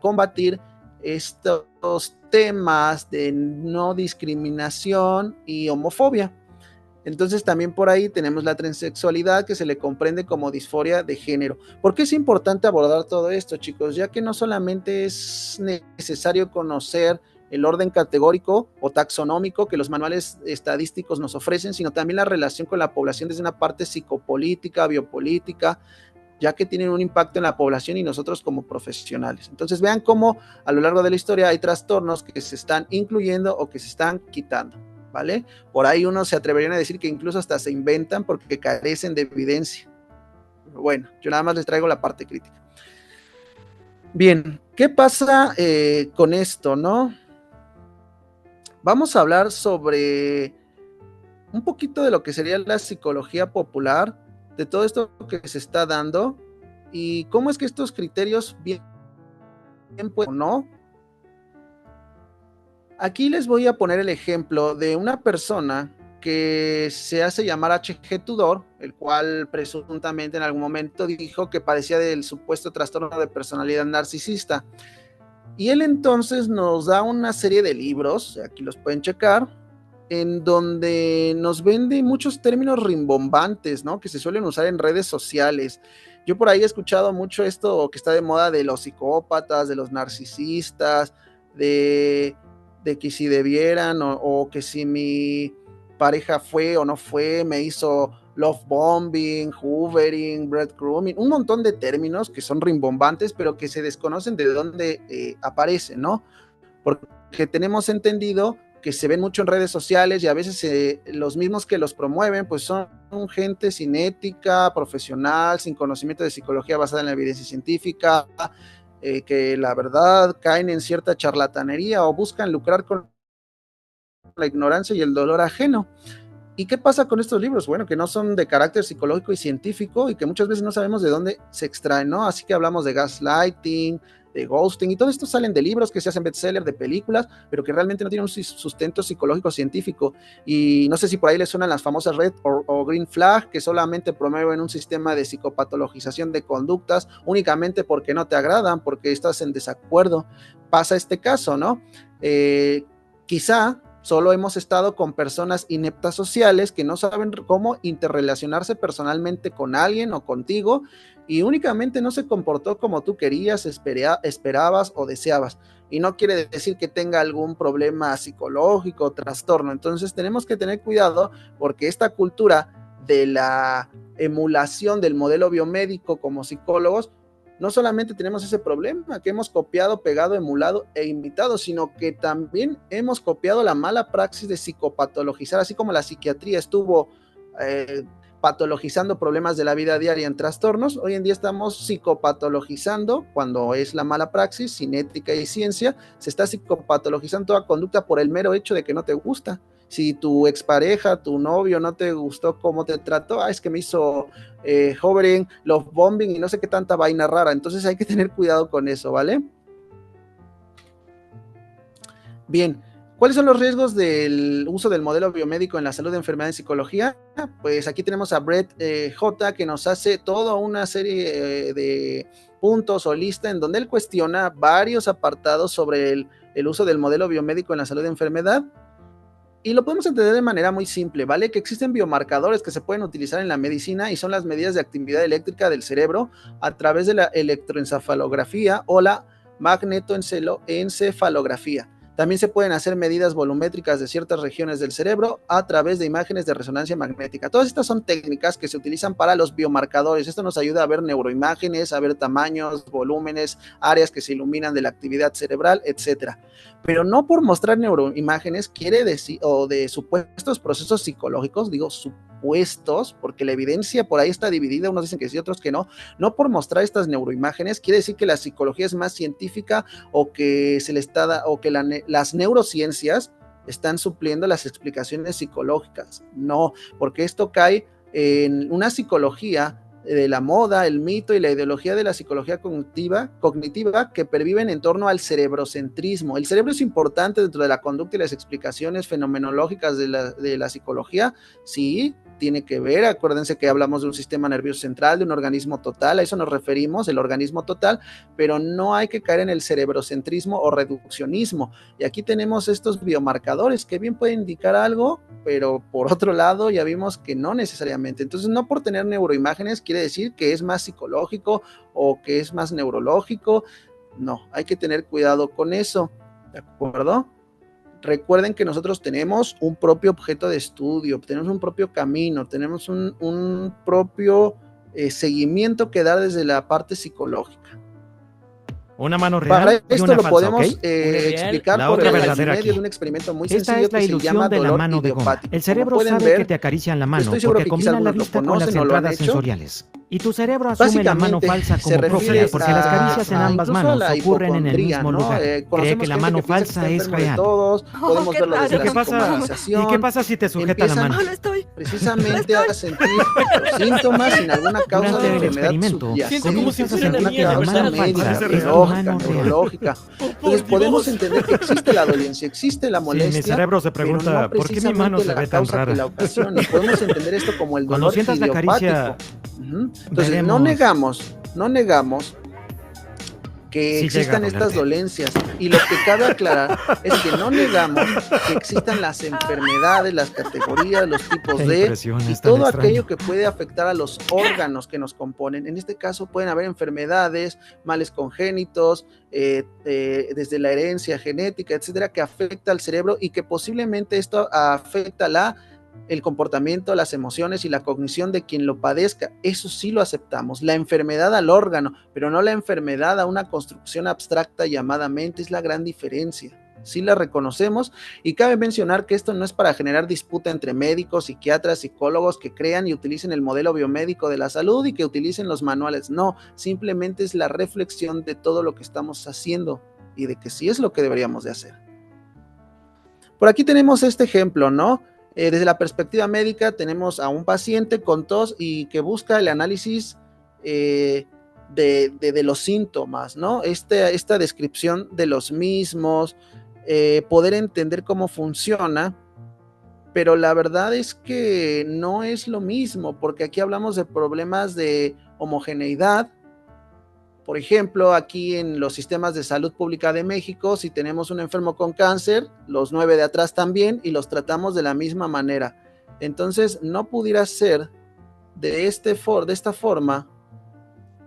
combatir estos temas de no discriminación y homofobia. Entonces también por ahí tenemos la transexualidad, que se le comprende como disforia de género. ¿Por qué es importante abordar todo esto, chicos? Ya que no solamente es necesario conocer el orden categórico o taxonómico que los manuales estadísticos nos ofrecen, sino también la relación con la población desde una parte psicopolítica, biopolítica, ya que tienen un impacto en la población y nosotros como profesionales. Entonces vean cómo a lo largo de la historia hay trastornos que se están incluyendo o que se están quitando, ¿vale? Por ahí uno se atreverían a decir que incluso hasta se inventan porque carecen de evidencia. Pero bueno, yo nada más les traigo la parte crítica. Bien, ¿qué pasa con esto, no? Vamos a hablar sobre un poquito de lo que sería la psicología popular, de todo esto que se está dando y cómo es que estos criterios bien pueden o no. Aquí les voy a poner el ejemplo de una persona que se hace llamar H.G. Tudor, el cual presuntamente en algún momento dijo que padecía del supuesto trastorno de personalidad narcisista. Y él entonces nos da una serie de libros, aquí los pueden checar, en donde nos vende muchos términos rimbombantes, ¿no? Que se suelen usar en redes sociales. Yo por ahí he escuchado mucho esto que está de moda de los psicópatas, de los narcisistas, de que si debieran o que si mi pareja fue o no fue, me hizo love bombing, hoovering, breadcrumbing, un montón de términos que son rimbombantes, pero que se desconocen de dónde aparecen, ¿no? Porque tenemos entendido que se ven mucho en redes sociales y a veces los mismos que los promueven pues son gente sin ética profesional, sin conocimiento de psicología basada en la evidencia científica, que la verdad caen en cierta charlatanería o buscan lucrar con la ignorancia y el dolor ajeno. ¿Y qué pasa con estos libros? Bueno, que no son de carácter psicológico y científico y que muchas veces no sabemos de dónde se extraen, ¿no? Así que hablamos de gaslighting, de ghosting, y todo esto salen de libros que se hacen bestseller, de películas, pero que realmente no tienen un sustento psicológico científico. Y no sé si por ahí les suenan las famosas red o green flag, que solamente promueven un sistema de psicopatologización de conductas únicamente porque no te agradan, porque estás en desacuerdo. Pasa este caso, ¿no? Quizá solo hemos estado con personas ineptas sociales que no saben cómo interrelacionarse personalmente con alguien o contigo, y únicamente no se comportó como tú querías, esperabas o deseabas. Y no quiere decir que tenga algún problema psicológico o trastorno. Entonces tenemos que tener cuidado, porque esta cultura de la emulación del modelo biomédico como psicólogos, no solamente tenemos ese problema que hemos copiado, pegado, emulado e imitado, sino que también hemos copiado la mala praxis de psicopatologizar, así como la psiquiatría estuvo patologizando problemas de la vida diaria en trastornos. Hoy en día estamos psicopatologizando, cuando es la mala praxis, sin ética y ciencia, se está psicopatologizando toda conducta por el mero hecho de que no te gusta. Si tu expareja, tu novio no te gustó cómo te trató, es que me hizo hovering, love bombing y no sé qué tanta vaina rara. Entonces hay que tener cuidado con eso, ¿vale? Bien, ¿cuáles son los riesgos del uso del modelo biomédico en la salud, enfermedad y psicología? Pues aquí tenemos a Brett J, que nos hace toda una serie de puntos o lista en donde él cuestiona varios apartados sobre el uso del modelo biomédico en la salud y enfermedad. Y lo podemos entender de manera muy simple, ¿vale? Que existen biomarcadores que se pueden utilizar en la medicina y son las medidas de actividad eléctrica del cerebro a través de la electroencefalografía o la magnetoencefalografía. También se pueden hacer medidas volumétricas de ciertas regiones del cerebro a través de imágenes de resonancia magnética. Todas estas son técnicas que se utilizan para los biomarcadores. Esto nos ayuda a ver neuroimágenes, a ver tamaños, volúmenes, áreas que se iluminan de la actividad cerebral, etc. Pero no por mostrar neuroimágenes quiere decir, o de supuestos procesos psicológicos, digo supuestos, porque la evidencia por ahí está dividida, unos dicen que sí, otros que no. No por mostrar estas neuroimágenes quiere decir que la psicología es más científica o que se le está o que las neurociencias están supliendo las explicaciones psicológicas. No, porque esto cae en una psicología de la moda, el mito y la ideología de la psicología cognitiva que perviven en torno al cerebrocentrismo. El cerebro es importante dentro de la conducta y las explicaciones fenomenológicas de la psicología, sí, tiene que ver, acuérdense que hablamos de un sistema nervioso central, de un organismo total, a eso nos referimos, el organismo total, pero no hay que caer en el cerebrocentrismo o reduccionismo. Y aquí tenemos estos biomarcadores que bien pueden indicar algo, pero por otro lado ya vimos que no necesariamente. Entonces, no por tener neuroimágenes quiere decir que es más psicológico o que es más neurológico. No, hay que tener cuidado con eso, ¿de acuerdo? Recuerden que nosotros tenemos un propio objeto de estudio, tenemos un propio camino, tenemos un propio seguimiento que dar desde la parte psicológica. Una mano real Para y esto una lo falsa, podemos ¿ok? explicar La por otra el verdadera medio aquí. de un experimento muy Esta sencillo es la que se ilusión llama de la dolor mano de goma. idiopático. El cerebro Como pueden sabe ver, que te acarician la mano estoy seguro porque que quizás combina la algunos lo vista con las conocen o lo han entradas hecho. sensoriales. Y tu cerebro asume la mano Básicamente falsa se como refiere propia porque las caricias en ambas incluso a manos la ocurren en el hipocondría, mismo ¿no? lugar. Cree Conocemos que la gente mano que piensa que falsa está es enfermo de real. todos, podemos qué verlo desde ¿Y la qué pasa? psicomatización. ¿Y qué pasa si te sujeta la Empiezan mano? No estoy. precisamente a sentir los síntomas sin alguna causa Durante de el enfermedad experimento, Siento como si subyacente, sin estuviera alguna niña, la causa mano médica, falsa es tu biológica, mano real. neurológica. Entonces podemos entender que existe la dolencia, existe la Sí, molestia, mi cerebro se pero pregunta, no ¿por qué mi mano precisamente se la ve tan causa que rara? la ocasiona. Podemos entender esto como el Cuando dolor sientas la caricia, idiopático. Entonces, no veremos negamos que si llega a existan estas dolerte. dolencias, y lo que cabe aclarar es que no negamos que existan las enfermedades, las categorías, los tipos Qué de impresión, y es tan todo extraño. aquello que puede afectar a los órganos que nos componen. En este caso pueden haber enfermedades, males congénitos, desde la herencia genética, etcétera, que afecta al cerebro y que posiblemente esto afecta el comportamiento, las emociones y la cognición de quien lo padezca. Eso sí lo aceptamos. La enfermedad al órgano, pero no la enfermedad a una construcción abstracta llamada mente, es la gran diferencia. Sí la reconocemos, y cabe mencionar que esto no es para generar disputa entre médicos, psiquiatras, psicólogos que crean y utilicen el modelo biomédico de la salud y que utilicen los manuales. No, simplemente es la reflexión de todo lo que estamos haciendo y de que sí es lo que deberíamos de hacer. Por aquí tenemos este ejemplo, ¿no? Desde la perspectiva médica tenemos a un paciente con tos y que busca el análisis de los síntomas, ¿no? Esta descripción de los mismos, poder entender cómo funciona, pero la verdad es que no es lo mismo, porque aquí hablamos de problemas de homogeneidad. Por ejemplo, aquí en los sistemas de salud pública de México, si tenemos un enfermo con cáncer, los 9 de atrás también, y los tratamos de la misma manera. Entonces, no pudiera ser de esta forma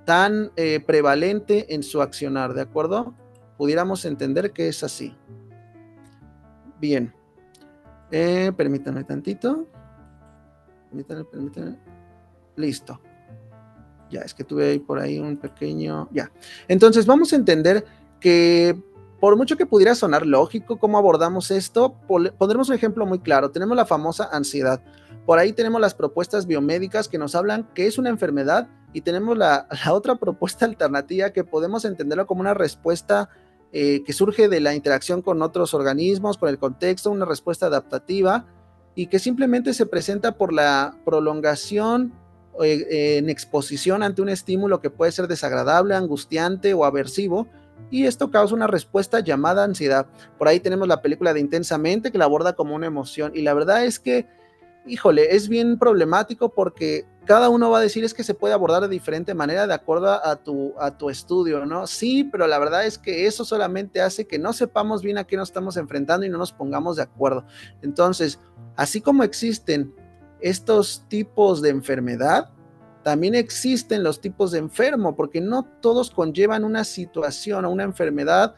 tan prevalente en su accionar, ¿de acuerdo? Pudiéramos entender que es así. Bien. Permítanme tantito. Permítanme. Listo. Ya, es que tuve ahí por ahí un pequeño... Ya. Entonces, vamos a entender que por mucho que pudiera sonar lógico cómo abordamos esto, pondremos un ejemplo muy claro. Tenemos la famosa ansiedad. Por ahí tenemos las propuestas biomédicas que nos hablan que es una enfermedad, y tenemos la otra propuesta alternativa que podemos entenderlo como una respuesta que surge de la interacción con otros organismos, con el contexto, una respuesta adaptativa, y que simplemente se presenta por la prolongación en exposición ante un estímulo que puede ser desagradable, angustiante o aversivo, y esto causa una respuesta llamada ansiedad. Por ahí tenemos la película de Intensamente, que la aborda como una emoción, y la verdad es que, híjole, es bien problemático porque cada uno va a decir es que se puede abordar de diferente manera de acuerdo a tu estudio, ¿no? Sí, pero la verdad es que eso solamente hace que no sepamos bien a qué nos estamos enfrentando y no nos pongamos de acuerdo. Entonces, así como existen estos tipos de enfermedad, también existen los tipos de enfermo, porque no todos conllevan una situación o una enfermedad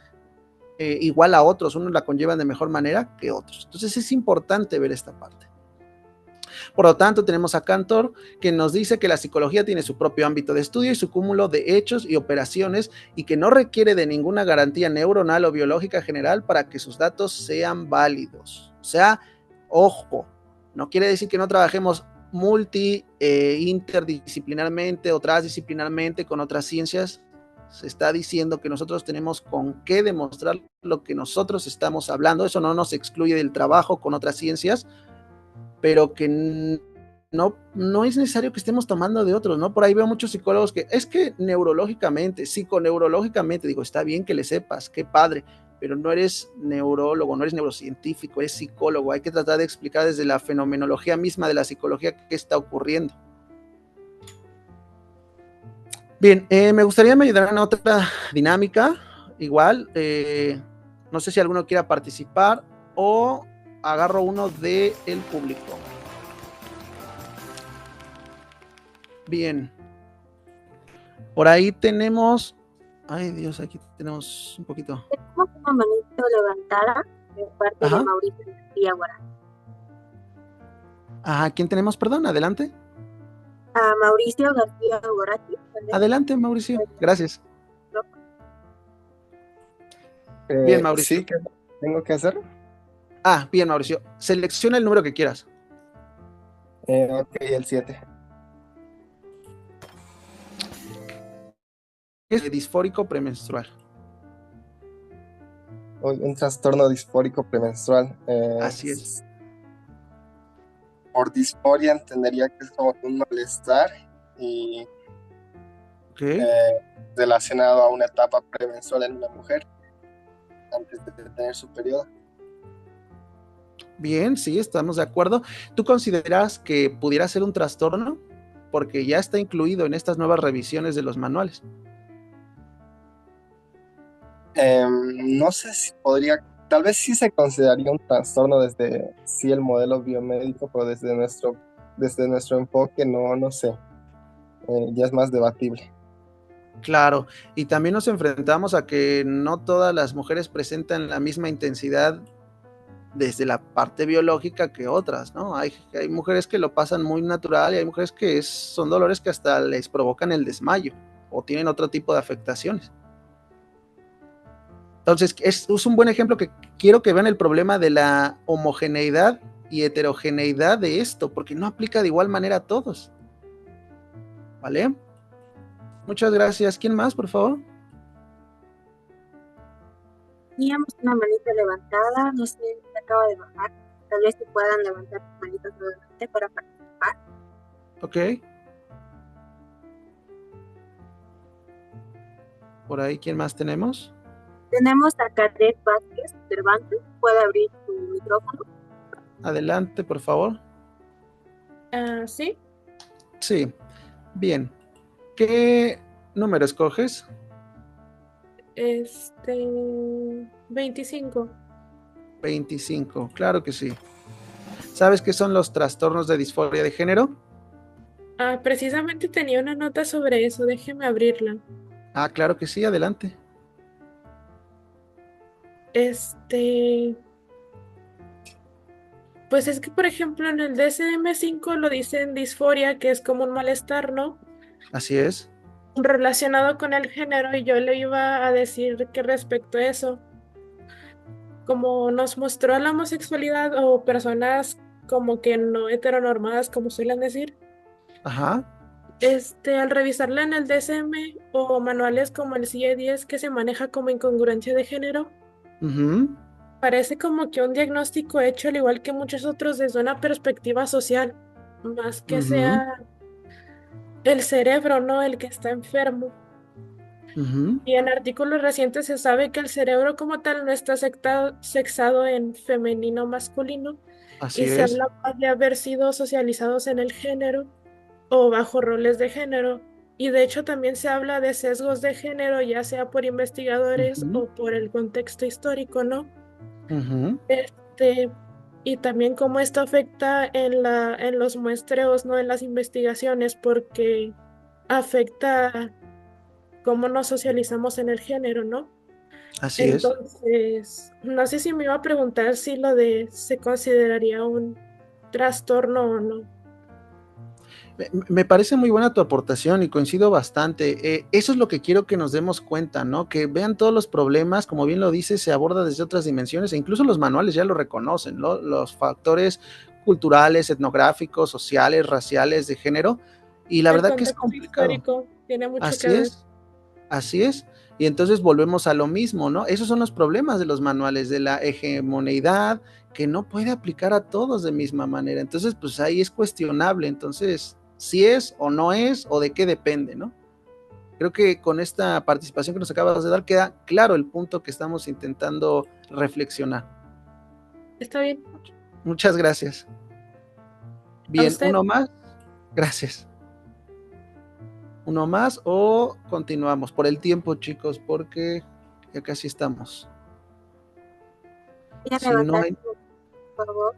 igual a otros, unos la conllevan de mejor manera que otros. Entonces es importante ver esta parte. Por lo tanto, tenemos a Cantor, que nos dice que la psicología tiene su propio ámbito de estudio y su cúmulo de hechos y operaciones, y que no requiere de ninguna garantía neuronal o biológica general para que sus datos sean válidos. O sea, ojo, no quiere decir que no trabajemos interdisciplinarmente o transdisciplinarmente con otras ciencias. Se está diciendo que nosotros tenemos con qué demostrar lo que nosotros estamos hablando. Eso no nos excluye del trabajo con otras ciencias, pero que no es necesario que estemos tomando de otros, ¿no? Por ahí veo muchos psicólogos que es que neurológicamente, psiconeurológicamente, digo, está bien que le sepas, qué padre, pero no eres neurólogo, no eres neurocientífico, eres psicólogo. Hay que tratar de explicar desde la fenomenología misma de la psicología qué está ocurriendo. Bien, me gustaría me ayudar en otra dinámica, igual, no sé si alguno quiera participar o agarro uno del público. Bien. Por ahí tenemos... Ay, Dios, aquí tenemos un poquito. Tenemos una manito levantada de parte de Mauricio García Guarani. Ajá, ¿quién tenemos? Perdón, adelante. A Mauricio García Guarani. Adelante, Mauricio. Gracias. Bien, Mauricio. Sí, ¿qué tengo que hacer? Bien, Mauricio. Selecciona el número que quieras. Ok, el 7. Es disfórico premenstrual. Un trastorno disfórico premenstrual. Así es. Por disforia entendería que es como un malestar y relacionado a una etapa premenstrual en una mujer antes de tener su periodo. Bien, sí, estamos de acuerdo. ¿Tú consideras que pudiera ser un trastorno? Porque ya está incluido en estas nuevas revisiones de los manuales. No sé si podría, tal vez sí se consideraría un trastorno desde sí el modelo biomédico, pero desde nuestro enfoque no sé. Ya es más debatible. Claro, y también nos enfrentamos a que no todas las mujeres presentan la misma intensidad desde la parte biológica que otras, ¿no? Hay mujeres que lo pasan muy natural y hay mujeres que son dolores que hasta les provocan el desmayo o tienen otro tipo de afectaciones. Entonces, es un buen ejemplo que quiero que vean el problema de la homogeneidad y heterogeneidad de esto, porque no aplica de igual manera a todos. ¿Vale? Muchas gracias. ¿Quién más, por favor? Teníamos una manita levantada, no sé, se acaba de bajar. Tal vez se puedan levantar sus manitas nuevamente para participar. Ok. Por ahí, ¿quién más tenemos? Tenemos a Cadet Vázquez Cervantes. ¿Puede abrir su micrófono? Adelante, por favor. ¿Sí? Sí, bien. ¿Qué número escoges? 25. 25, claro que sí. ¿Sabes qué son los trastornos de disforia de género? Precisamente tenía una nota sobre eso, déjeme abrirla. Claro que sí, adelante. Pues es que, por ejemplo, en el DSM-5 lo dicen disforia, que es como un malestar, ¿no? Así es. Relacionado con el género, y yo le iba a decir que respecto a eso, como nos mostró la homosexualidad o personas como que no heteronormadas, como suelen decir, Ajá. al revisarla en el DSM o manuales como el CIE-10 que se maneja como incongruencia de género, Ujú, parece como que un diagnóstico hecho al igual que muchos otros desde una perspectiva social, más que ujú, sea el cerebro, ¿no? El que está enfermo. ujú. Y en artículos recientes se sabe que el cerebro como tal no está sexado en femenino o masculino Así y se es. habla más de haber sido socializados en el género o bajo roles de género. Y de hecho también se habla de sesgos de género, ya sea por investigadores Ujú, o por el contexto histórico, ¿no? ujú. Este, y también cómo esto afecta en los muestreos, ¿no? En las investigaciones, porque afecta cómo nos socializamos en el género, ¿no? Así es. Entonces, no sé si me iba a preguntar si lo de se consideraría un trastorno o no. Me parece muy buena tu aportación y coincido bastante. Eso es lo que quiero que nos demos cuenta, ¿no? Que vean todos los problemas, como bien lo dices, se aborda desde otras dimensiones e incluso los manuales ya lo reconocen, ¿no? Los factores culturales, etnográficos, sociales, raciales, de género. Y la El verdad que es contexto complicado. histórico tiene mucho que Así ver. es, así es. Y entonces volvemos a lo mismo, ¿no? Esos son los problemas de los manuales, de la hegemoneidad, que no puede aplicar a todos de misma manera. Entonces, pues ahí es cuestionable. Entonces, si es o no es, o de qué depende, ¿no? Creo que con esta participación que nos acabas de dar queda claro el punto que estamos intentando reflexionar. Está bien. Muchas gracias. A Bien, usted. uno más. Gracias. Uno más o continuamos por el tiempo, chicos, porque ya casi estamos. Voy a Si no levantar hay, su mano, por favor.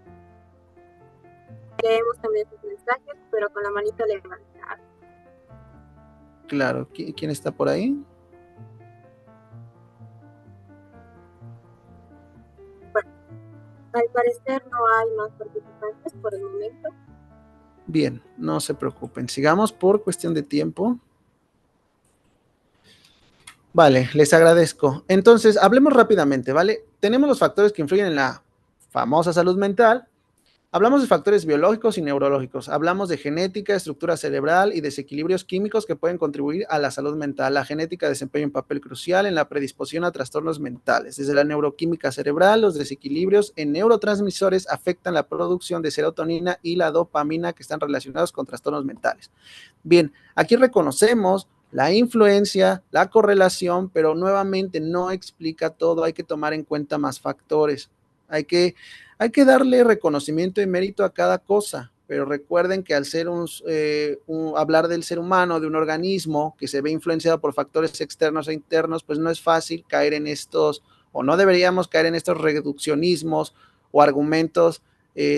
Leemos también sus mensajes, pero con la manita levantada. claro, ¿quién está por ahí? Bueno, al parecer no hay más participantes por el momento. Bien, no se preocupen, sigamos por cuestión de tiempo. Vale, les agradezco. Entonces, hablemos rápidamente, ¿vale? Tenemos los factores que influyen en la famosa salud mental. Hablamos de factores biológicos y neurológicos. Hablamos de genética, estructura cerebral y desequilibrios químicos que pueden contribuir a la salud mental. La genética desempeña un papel crucial en la predisposición a trastornos mentales. Desde la neuroquímica cerebral, los desequilibrios en neurotransmisores afectan la producción de serotonina y la dopamina que están relacionados con trastornos mentales. Bien, aquí reconocemos la influencia, la correlación, pero nuevamente no explica todo. Hay que tomar en cuenta más factores. Hay que darle reconocimiento y mérito a cada cosa, pero recuerden que al ser hablar del ser humano, de un organismo que se ve influenciado por factores externos e internos, pues no es fácil caer en estos, o no deberíamos caer en estos reduccionismos o argumentos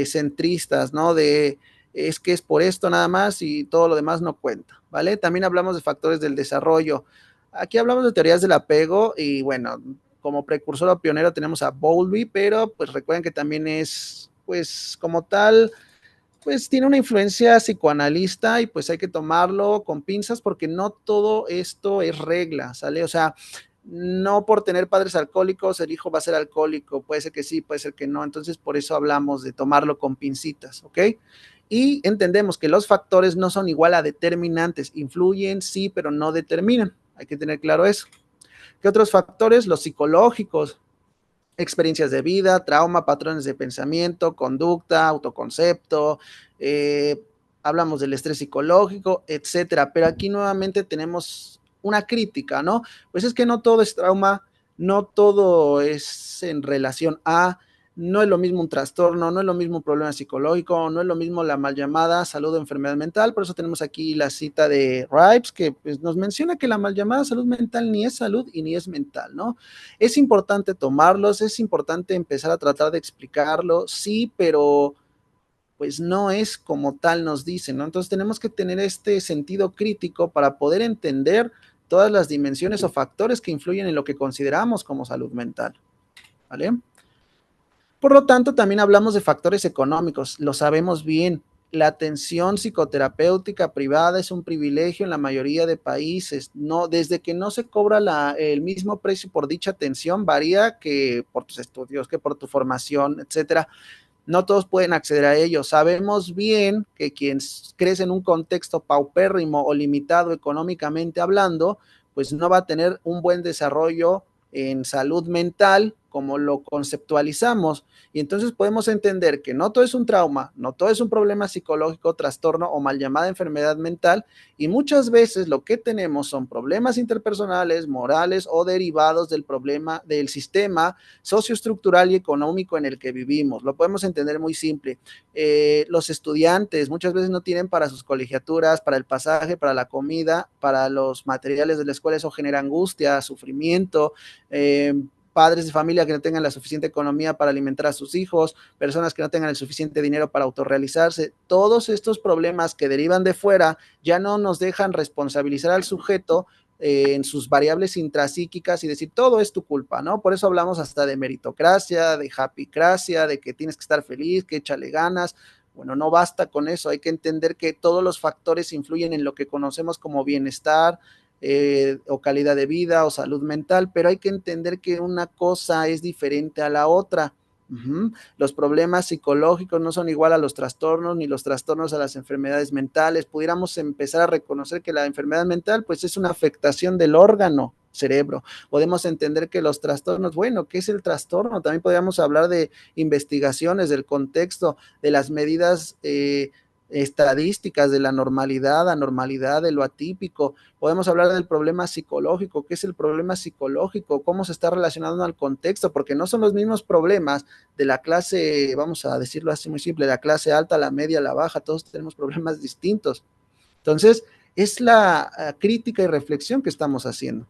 centristas, ¿no? Es que es por esto nada más y todo lo demás no cuenta, ¿vale? También hablamos de factores del desarrollo. Aquí hablamos de teorías del apego y bueno, como precursor o pionero tenemos a Bowlby, pero pues recuerden que también es, pues como tal, pues tiene una influencia psicoanalista y pues hay que tomarlo con pinzas porque no todo esto es regla, ¿sale? O sea, no por tener padres alcohólicos el hijo va a ser alcohólico, puede ser que sí, puede ser que no, entonces por eso hablamos de tomarlo con pincitas, ¿ok? Y entendemos que los factores no son igual a determinantes, influyen, sí, pero no determinan, hay que tener claro eso. ¿Qué otros factores? Los psicológicos, experiencias de vida, trauma, patrones de pensamiento, conducta, autoconcepto, hablamos del estrés psicológico, etcétera. Pero aquí nuevamente tenemos una crítica, ¿no? Pues es que no todo es trauma, no todo es en relación a, no es lo mismo un trastorno, no es lo mismo un problema psicológico, no es lo mismo la mal llamada salud o enfermedad mental. Por eso tenemos aquí la cita de Ripes, que pues, nos menciona que la mal llamada salud mental ni es salud y ni es mental, ¿no? Es importante tomarlos, es importante empezar a tratar de explicarlo, sí, pero pues no es como tal nos dicen, ¿no? Entonces tenemos que tener este sentido crítico para poder entender todas las dimensiones o factores que influyen en lo que consideramos como salud mental, ¿vale? Por lo tanto, también hablamos de factores económicos, lo sabemos bien. La atención psicoterapéutica privada es un privilegio en la mayoría de países. No, desde que no se cobra el mismo precio por dicha atención, varía que por tus estudios, que por tu formación, etcétera. No todos pueden acceder a ello. Sabemos bien que quien crece en un contexto paupérrimo o limitado económicamente hablando, pues no va a tener un buen desarrollo en salud mental como lo conceptualizamos, y entonces podemos entender que no todo es un trauma, no todo es un problema psicológico, trastorno o mal llamada enfermedad mental, y muchas veces lo que tenemos son problemas interpersonales, morales o derivados del problema del sistema socioestructural y económico en el que vivimos. Lo podemos entender muy simple. Los estudiantes muchas veces no tienen para sus colegiaturas, para el pasaje, para la comida, para los materiales de la escuela. Eso genera angustia, sufrimiento, padres de familia que no tengan la suficiente economía para alimentar a sus hijos, personas que no tengan el suficiente dinero para autorrealizarse. Todos estos problemas que derivan de fuera ya no nos dejan responsabilizar al sujeto en sus variables intrapsíquicas y decir todo es tu culpa, ¿no? Por eso hablamos hasta de meritocracia, de happycracia, de que tienes que estar feliz, que échale ganas. Bueno, no basta con eso, hay que entender que todos los factores influyen en lo que conocemos como bienestar, o calidad de vida o salud mental, pero hay que entender que una cosa es diferente a la otra. Los problemas psicológicos no son igual a los trastornos, ni los trastornos a las enfermedades mentales. Pudiéramos empezar a reconocer que la enfermedad mental pues es una afectación del órgano cerebro. Podemos entender que los trastornos, bueno, ¿qué es el trastorno? También podríamos hablar de investigaciones, del contexto, de las medidas estadísticas, de la normalidad, anormalidad, de lo atípico. Podemos hablar del problema psicológico. ¿Qué es el problema psicológico? ¿Cómo se está relacionando al contexto? Porque no son los mismos problemas de la clase, vamos a decirlo así muy simple, la clase alta, la media, la baja. Todos tenemos problemas distintos. Entonces, es la crítica y reflexión que estamos haciendo.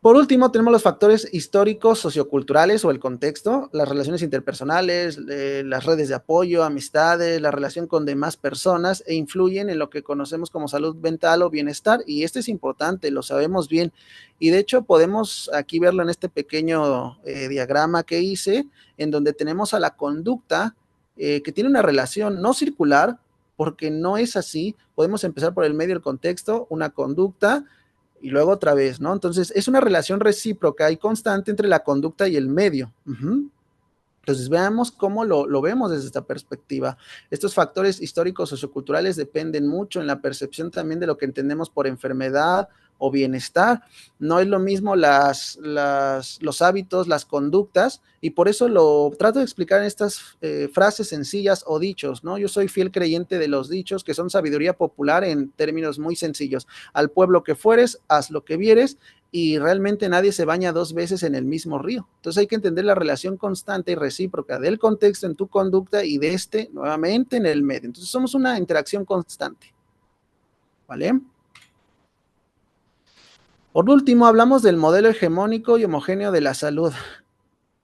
Por último, tenemos los factores históricos, socioculturales o el contexto, las relaciones interpersonales, las redes de apoyo, amistades, la relación con demás personas, e influyen en lo que conocemos como salud mental o bienestar, y esto es importante, lo sabemos bien, y de hecho podemos aquí verlo en este pequeño diagrama que hice, en donde tenemos a la conducta que tiene una relación no circular, porque no es así. Podemos empezar por el medio, el contexto, una conducta, y luego otra vez, ¿no? Entonces, es una relación recíproca y constante entre la conducta y el medio. Entonces, veamos cómo lo vemos desde esta perspectiva. Estos factores históricos socioculturales dependen mucho en la percepción también de lo que entendemos por enfermedad o bienestar. No es lo mismo los hábitos, las conductas, y por eso lo trato de explicar en estas frases sencillas o dichos, ¿no? Yo soy fiel creyente de los dichos, que son sabiduría popular en términos muy sencillos. Al pueblo que fueres, haz lo que vieres, y realmente nadie se baña dos veces en el mismo río. Entonces hay que entender la relación constante y recíproca del contexto en tu conducta y de este nuevamente en el medio. Entonces somos una interacción constante, ¿vale? Por último, hablamos del modelo hegemónico y homogéneo de la salud.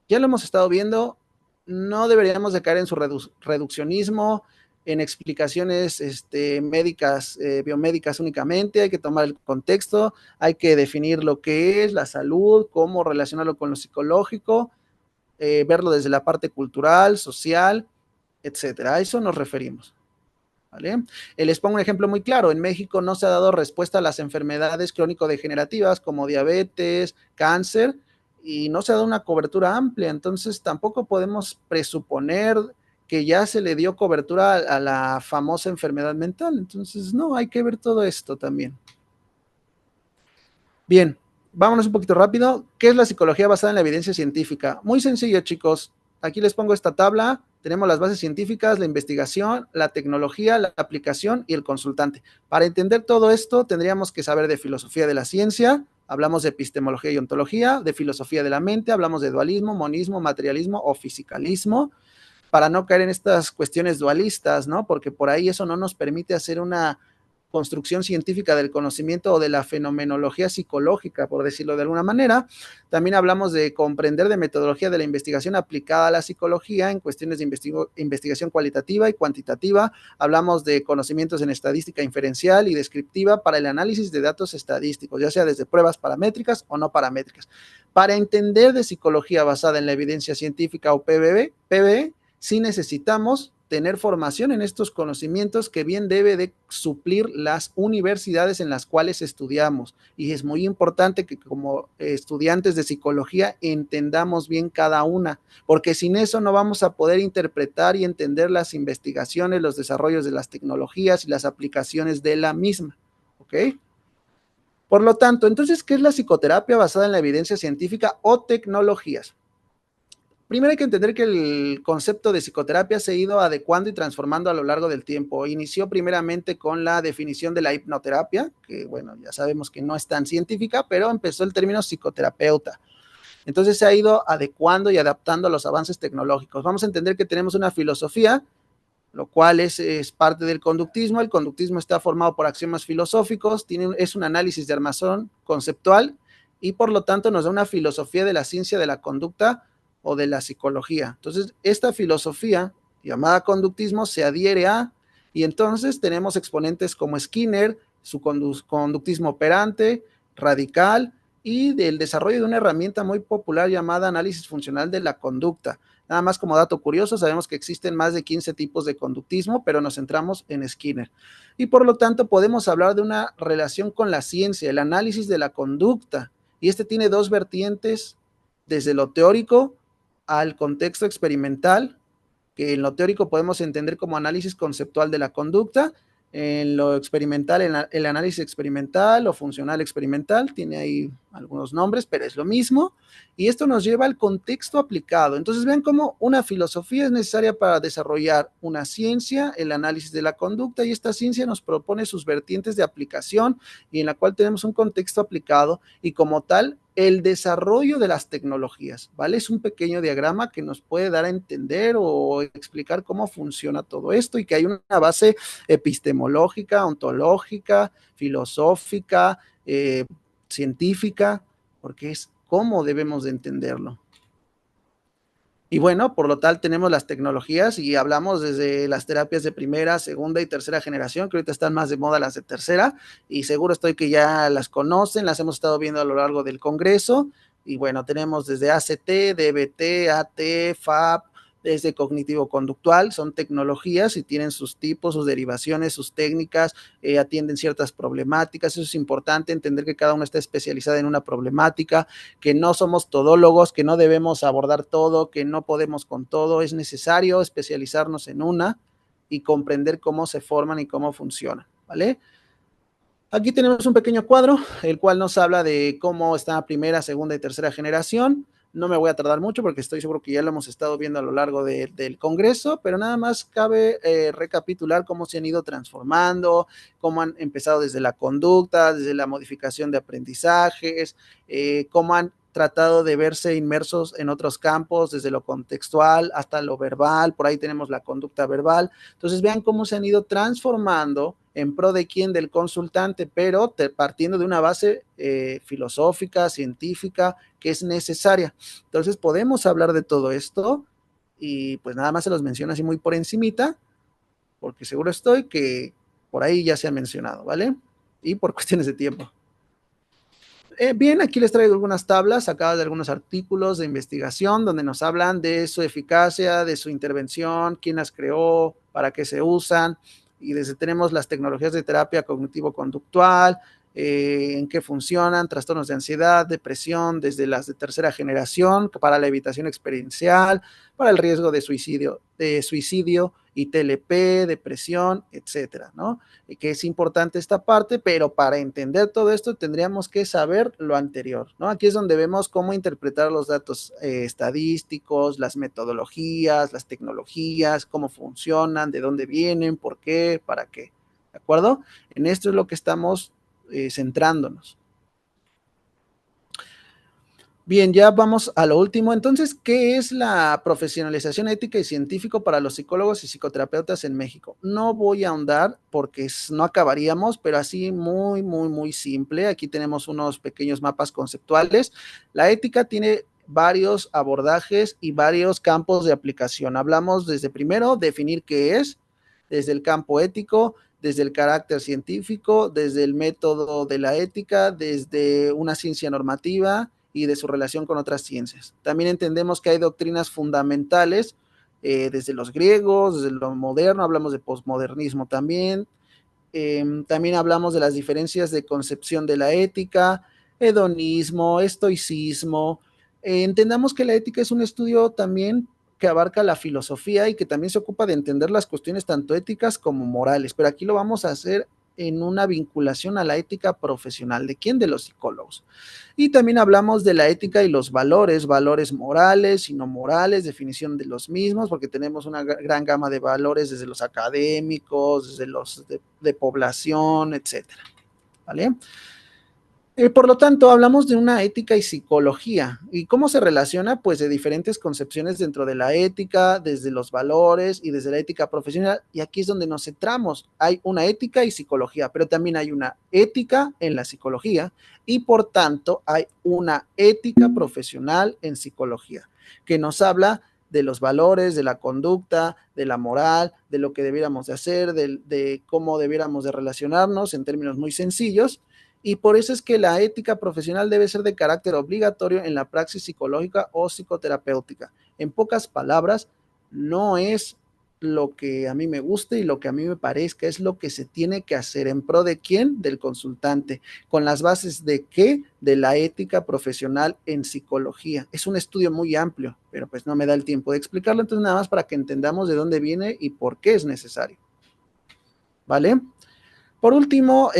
Ya lo hemos estado viendo, no deberíamos de caer en su reduccionismo, en explicaciones médicas, biomédicas únicamente. Hay que tomar el contexto, hay que definir lo que es la salud, cómo relacionarlo con lo psicológico, verlo desde la parte cultural, social, etcétera. A eso nos referimos. ¿Vale? Les pongo un ejemplo muy claro. En México no se ha dado respuesta a las enfermedades crónico-degenerativas como diabetes, cáncer, y no se ha dado una cobertura amplia. Entonces tampoco podemos presuponer que ya se le dio cobertura a la famosa enfermedad mental. Entonces, no, hay que ver todo esto también. Bien, vámonos un poquito rápido. ¿Qué es la psicología basada en la evidencia científica? Muy sencillo, chicos. Aquí les pongo esta tabla. tenemos las bases científicas, la investigación, la tecnología, la aplicación y el consultante. Para entender todo esto, tendríamos que saber de filosofía de la ciencia, hablamos de epistemología y ontología, de filosofía de la mente, hablamos de dualismo, monismo, materialismo o fisicalismo, para no caer en estas cuestiones dualistas, ¿no? Porque por ahí eso no nos permite hacer una construcción científica del conocimiento o de la fenomenología psicológica, por decirlo de alguna manera. También hablamos de comprender de metodología de la investigación aplicada a la psicología en cuestiones de investigación cualitativa y cuantitativa. Hablamos de conocimientos en estadística inferencial y descriptiva para el análisis de datos estadísticos, ya sea desde pruebas paramétricas o no paramétricas. Para entender de psicología basada en la evidencia científica o PBE, sí necesitamos tener formación en estos conocimientos que bien debe de suplir las universidades en las cuales estudiamos. Y es muy importante que como estudiantes de psicología entendamos bien cada una, porque sin eso no vamos a poder interpretar y entender las investigaciones, los desarrollos de las tecnologías y las aplicaciones de la misma. ¿Ok? Por lo tanto, entonces, ¿qué es la psicoterapia basada en la evidencia científica o tecnologías? Primero hay que entender que el concepto de psicoterapia se ha ido adecuando y transformando a lo largo del tiempo. Inició primeramente con la definición de la hipnoterapia, que bueno, ya sabemos que no es tan científica, pero empezó el término psicoterapeuta. Entonces se ha ido adecuando y adaptando a los avances tecnológicos. Vamos a entender que tenemos una filosofía, lo cual es parte del conductismo. El conductismo está formado por axiomas filosóficos, es un análisis de armazón conceptual y por lo tanto nos da una filosofía de la ciencia de la conducta o de la psicología. Entonces, esta filosofía llamada conductismo se adhiere a, y entonces tenemos exponentes como Skinner, su conductismo operante, radical, y del desarrollo de una herramienta muy popular llamada análisis funcional de la conducta. Nada más como dato curioso, sabemos que existen más de 15 tipos de conductismo, pero nos centramos en Skinner. Y por lo tanto podemos hablar de una relación con la ciencia, el análisis de la conducta, y este tiene dos vertientes, desde lo teórico al contexto experimental, que en lo teórico podemos entender como análisis conceptual de la conducta, en lo experimental, el análisis experimental o funcional experimental, tiene ahí algunos nombres, pero es lo mismo, y esto nos lleva al contexto aplicado. Entonces vean cómo una filosofía es necesaria para desarrollar una ciencia, el análisis de la conducta, y esta ciencia nos propone sus vertientes de aplicación, y en la cual tenemos un contexto aplicado, y como tal, el desarrollo de las tecnologías, ¿vale? Es un pequeño diagrama que nos puede dar a entender o explicar cómo funciona todo esto y que hay una base epistemológica, ontológica, filosófica, científica, porque es cómo debemos de entenderlo. Y bueno, por lo tal tenemos las tecnologías y hablamos desde las terapias de primera, segunda y tercera generación, que ahorita están más de moda las de tercera, y seguro estoy que ya las conocen, las hemos estado viendo a lo largo del Congreso, y bueno, tenemos desde ACT, DBT, AT, FAP, desde cognitivo-conductual, son tecnologías y tienen sus tipos, sus derivaciones, sus técnicas, atienden ciertas problemáticas. Eso es importante, entender que cada una está especializada en una problemática, que no somos todólogos, que no debemos abordar todo, que no podemos con todo, es necesario especializarnos en una y comprender cómo se forman y cómo funcionan, ¿vale? Aquí tenemos un pequeño cuadro, el cual nos habla de cómo está primera, segunda y tercera generación. No me voy a tardar mucho porque estoy seguro que ya lo hemos estado viendo a lo largo del Congreso, pero nada más cabe recapitular cómo se han ido transformando, cómo han empezado desde la conducta, desde la modificación de aprendizajes, cómo han tratado de verse inmersos en otros campos, desde lo contextual hasta lo verbal. Por ahí tenemos la conducta verbal. Entonces vean cómo se han ido transformando en pro de quién, del consultante, pero partiendo de una base filosófica, científica, que es necesaria. Entonces podemos hablar de todo esto y pues nada más se los menciono así muy por encimita, porque seguro estoy que por ahí ya se ha mencionado, ¿vale? Y por cuestiones de tiempo. Bien, aquí les traigo algunas tablas sacadas de algunos artículos de investigación donde nos hablan de su eficacia, de su intervención, quién las creó, para qué se usan, y desde tenemos las tecnologías de terapia cognitivo-conductual, en qué funcionan, trastornos de ansiedad, depresión, desde las de tercera generación, para la evitación experiencial, para el riesgo de suicidio y TLP, depresión, etcétera, ¿no? Y que es importante esta parte, pero para entender todo esto tendríamos que saber lo anterior, ¿no? Aquí es donde vemos cómo interpretar los datos estadísticos, las metodologías, las tecnologías, cómo funcionan, de dónde vienen, por qué, para qué, ¿de acuerdo? En esto es lo que estamos centrándonos. Bien, ya vamos a lo último. Entonces, ¿qué es la profesionalización ética y científico para los psicólogos y psicoterapeutas en México? No voy a ahondar porque no acabaríamos, pero así muy simple. Aquí tenemos unos pequeños mapas conceptuales. La ética tiene varios abordajes y varios campos de aplicación. Hablamos desde primero definir qué es, desde el campo ético, desde el carácter científico, desde el método de la ética, desde una ciencia normativa y de su relación con otras ciencias. También entendemos que hay doctrinas fundamentales desde los griegos, desde lo moderno, hablamos de posmodernismo también. También hablamos de las diferencias de concepción de la ética, hedonismo, estoicismo. Entendamos que la ética es un estudio también que abarca la filosofía y que también se ocupa de entender las cuestiones tanto éticas como morales, pero aquí lo vamos a hacer en una vinculación a la ética profesional. ¿De quién? De los psicólogos. Y también hablamos de la ética y los valores, valores morales y no morales, definición de los mismos, porque tenemos una gran gama de valores desde los académicos, desde los de población, etcétera. ¿Vale? Por lo tanto, hablamos de una ética y psicología. ¿Y cómo se relaciona? Pues de diferentes concepciones dentro de la ética, desde los valores y desde la ética profesional. Y aquí es donde nos centramos. Hay una ética y psicología, pero también hay una ética en la psicología y por tanto hay una ética profesional en psicología, que nos habla de los valores, de la conducta, de la moral, de lo que debiéramos de hacer, de cómo debiéramos de relacionarnos en términos muy sencillos. Y por eso es que la ética profesional debe ser de carácter obligatorio en la praxis psicológica o psicoterapéutica. En pocas palabras, no es lo que a mí me guste y lo que a mí me parezca, es lo que se tiene que hacer. ¿En pro de quién? Del consultante. ¿Con las bases de qué? De la ética profesional en psicología. Es un estudio muy amplio, pero pues no me da el tiempo de explicarlo, entonces nada más para que entendamos de dónde viene y por qué es necesario. ¿Vale? Por último,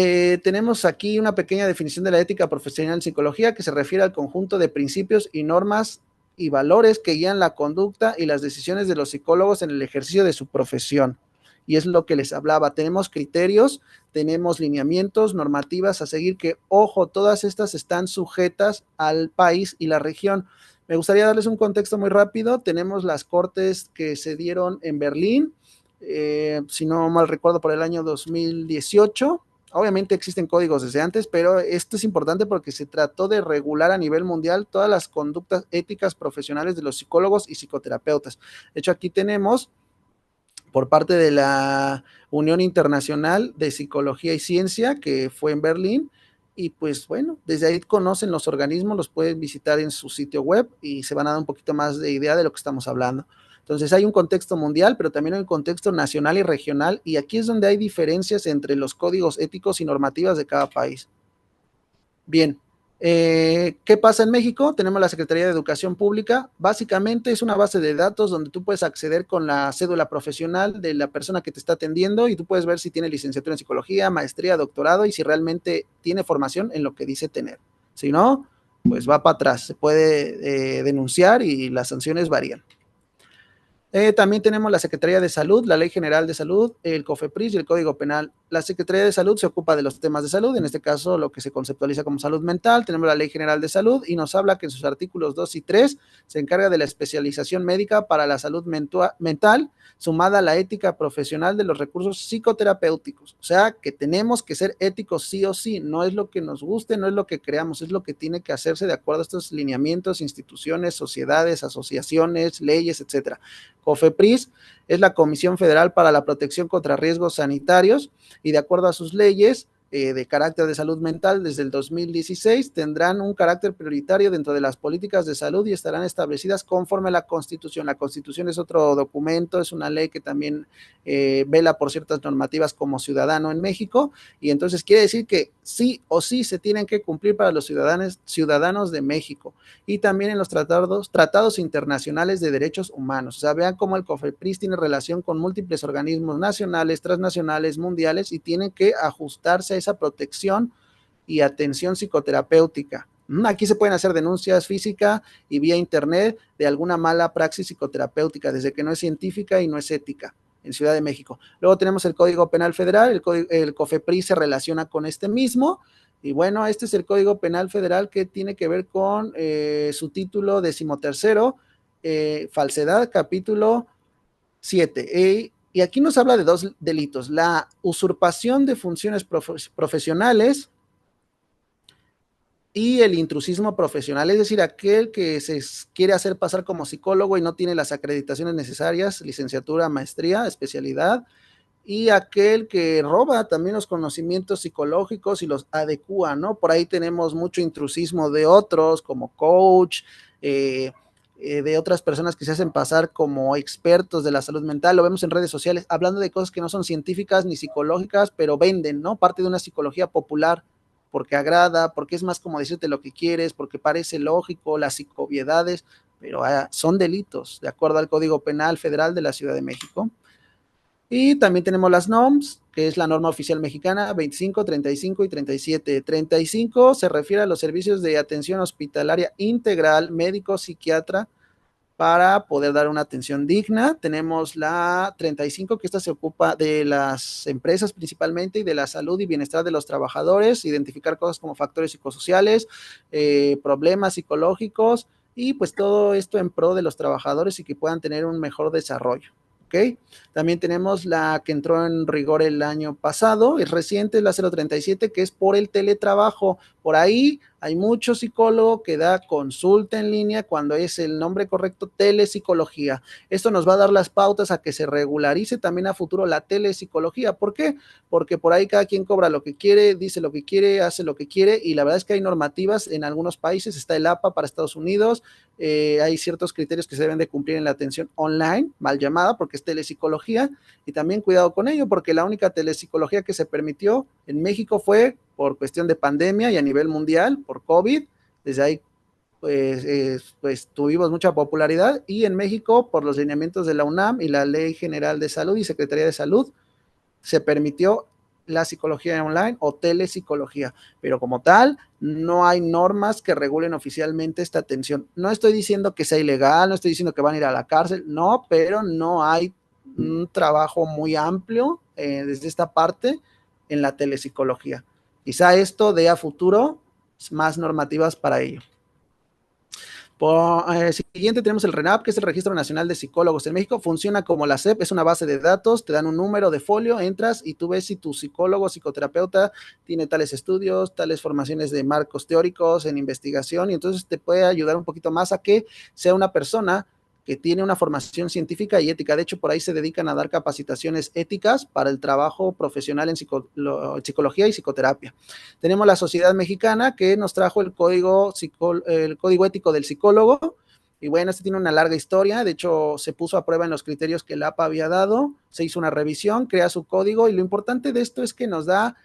tenemos aquí una pequeña definición de la ética profesional en psicología que se refiere al conjunto de principios y normas y valores que guían la conducta y las decisiones de los psicólogos en el ejercicio de su profesión. Y es lo que les hablaba. Tenemos criterios, tenemos lineamientos, normativas a seguir que, ojo, todas estas están sujetas al país y la región. Me gustaría darles un contexto muy rápido. Tenemos las cortes que se dieron en Berlín, si no mal recuerdo, por el año 2018. Obviamente existen códigos desde antes, pero esto es importante porque se trató de regular a nivel mundial todas las conductas éticas profesionales de los psicólogos y psicoterapeutas. De hecho, aquí tenemos por parte de la Unión Internacional de Psicología y Ciencia, que fue en Berlín, y pues bueno, desde ahí conocen los organismos, los pueden visitar en su sitio web y se van a dar un poquito más de idea de lo que estamos hablando. Entonces hay un contexto mundial, pero también hay un contexto nacional y regional, y aquí es donde hay diferencias entre los códigos éticos y normativas de cada país. Bien, ¿qué pasa en México? Tenemos la Secretaría de Educación Pública. Básicamente es una base de datos donde tú puedes acceder con la cédula profesional de la persona que te está atendiendo y tú puedes ver si tiene licenciatura en psicología, maestría, doctorado y si realmente tiene formación en lo que dice tener. Si no, pues va para atrás. Se puede denunciar y las sanciones varían. También tenemos la Secretaría de Salud, la Ley General de Salud, el COFEPRIS y el Código Penal. La Secretaría de Salud se ocupa de los temas de salud, en este caso lo que se conceptualiza como salud mental. Tenemos la Ley General de Salud y nos habla que en sus artículos 2 y 3 se encarga de la especialización médica para la salud mental, sumada a la ética profesional de los recursos psicoterapéuticos. O sea, que tenemos que ser éticos sí o sí, no es lo que nos guste, no es lo que creamos, es lo que tiene que hacerse de acuerdo a estos lineamientos, instituciones, sociedades, asociaciones, leyes, etcétera. COFEPRIS es la Comisión Federal para la Protección contra Riesgos Sanitarios y de acuerdo a sus leyes de carácter de salud mental desde el 2016 tendrán un carácter prioritario dentro de las políticas de salud y estarán establecidas conforme a la Constitución. La Constitución es otro documento, es una ley que también vela por ciertas normativas como ciudadano en México, y entonces quiere decir que sí o sí se tienen que cumplir para los ciudadanos de México, y también en los tratados internacionales de derechos humanos. O sea, vean cómo el COFEPRIS tiene relación con múltiples organismos nacionales, transnacionales, mundiales, y tienen que ajustarse a esa protección y atención psicoterapéutica. Aquí se pueden hacer denuncias física y vía internet de alguna mala praxis psicoterapéutica, desde que no es científica y no es ética, en Ciudad de México. Luego tenemos el Código Penal Federal, el COFEPRIS se relaciona con este mismo, y bueno, este es el Código Penal Federal que tiene que ver con su título 13º, falsedad, capítulo 7. Y aquí nos habla de dos delitos: la usurpación de funciones profesionales y el intrusismo profesional, es decir, aquel que se quiere hacer pasar como psicólogo y no tiene las acreditaciones necesarias, licenciatura, maestría, especialidad, y aquel que roba también los conocimientos psicológicos y los adecúa, ¿no? Por ahí tenemos mucho intrusismo de otros, como coach, de otras personas que se hacen pasar como expertos de la salud mental. Lo vemos en redes sociales hablando de cosas que no son científicas ni psicológicas, pero venden, ¿no? Parte de una psicología popular, porque agrada, porque es más como decirte lo que quieres, porque parece lógico, las psicoviedades, pero son delitos, de acuerdo al Código Penal Federal de la Ciudad de México. Y también tenemos las NOMS, que es la norma oficial mexicana 25, 35 y 37. 35 se refiere a los servicios de atención hospitalaria integral, médico, psiquiatra, para poder dar una atención digna. Tenemos la 35, que esta se ocupa de las empresas principalmente y de la salud y bienestar de los trabajadores, identificar cosas como factores psicosociales, problemas psicológicos, y pues todo esto en pro de los trabajadores y que puedan tener un mejor desarrollo. ¿Okay? También tenemos la que entró en rigor el año pasado, es reciente, la 037, que es por el teletrabajo. Por ahí hay mucho psicólogo que da consulta en línea, cuando es el nombre correcto, telepsicología. Esto nos va a dar las pautas a que se regularice también a futuro la telepsicología. ¿Por qué? Porque por ahí cada quien cobra lo que quiere, dice lo que quiere, hace lo que quiere, y la verdad es que hay normativas en algunos países. Está el APA para Estados Unidos, hay ciertos criterios que se deben de cumplir en la atención online, mal llamada, porque es telepsicología, y también cuidado con ello, porque la única telepsicología que se permitió en México fue por cuestión de pandemia y a nivel mundial, por COVID. Desde ahí pues tuvimos mucha popularidad, y en México, por los lineamientos de la UNAM y la Ley General de Salud y Secretaría de Salud, se permitió la psicología online o telepsicología, pero como tal, no hay normas que regulen oficialmente esta atención. No estoy diciendo que sea ilegal, no estoy diciendo que van a ir a la cárcel, no, pero no hay un trabajo muy amplio desde esta parte en la telepsicología. Quizá esto dé a futuro más normativas para ello. Por siguiente tenemos el RENAP, que es el Registro Nacional de Psicólogos en México. Funciona como la SEP, es una base de datos, te dan un número de folio, entras y tú ves si tu psicólogo, psicoterapeuta tiene tales estudios, tales formaciones de marcos teóricos en investigación, y entonces te puede ayudar un poquito más a que sea una persona que tiene una formación científica y ética. De hecho, por ahí se dedican a dar capacitaciones éticas para el trabajo profesional en psicología y psicoterapia. Tenemos la Sociedad Mexicana, que nos trajo el código ético del psicólogo, y bueno, este tiene una larga historia. De hecho, se puso a prueba en los criterios que el APA había dado, se hizo una revisión, crea su código, y lo importante de esto es que nos da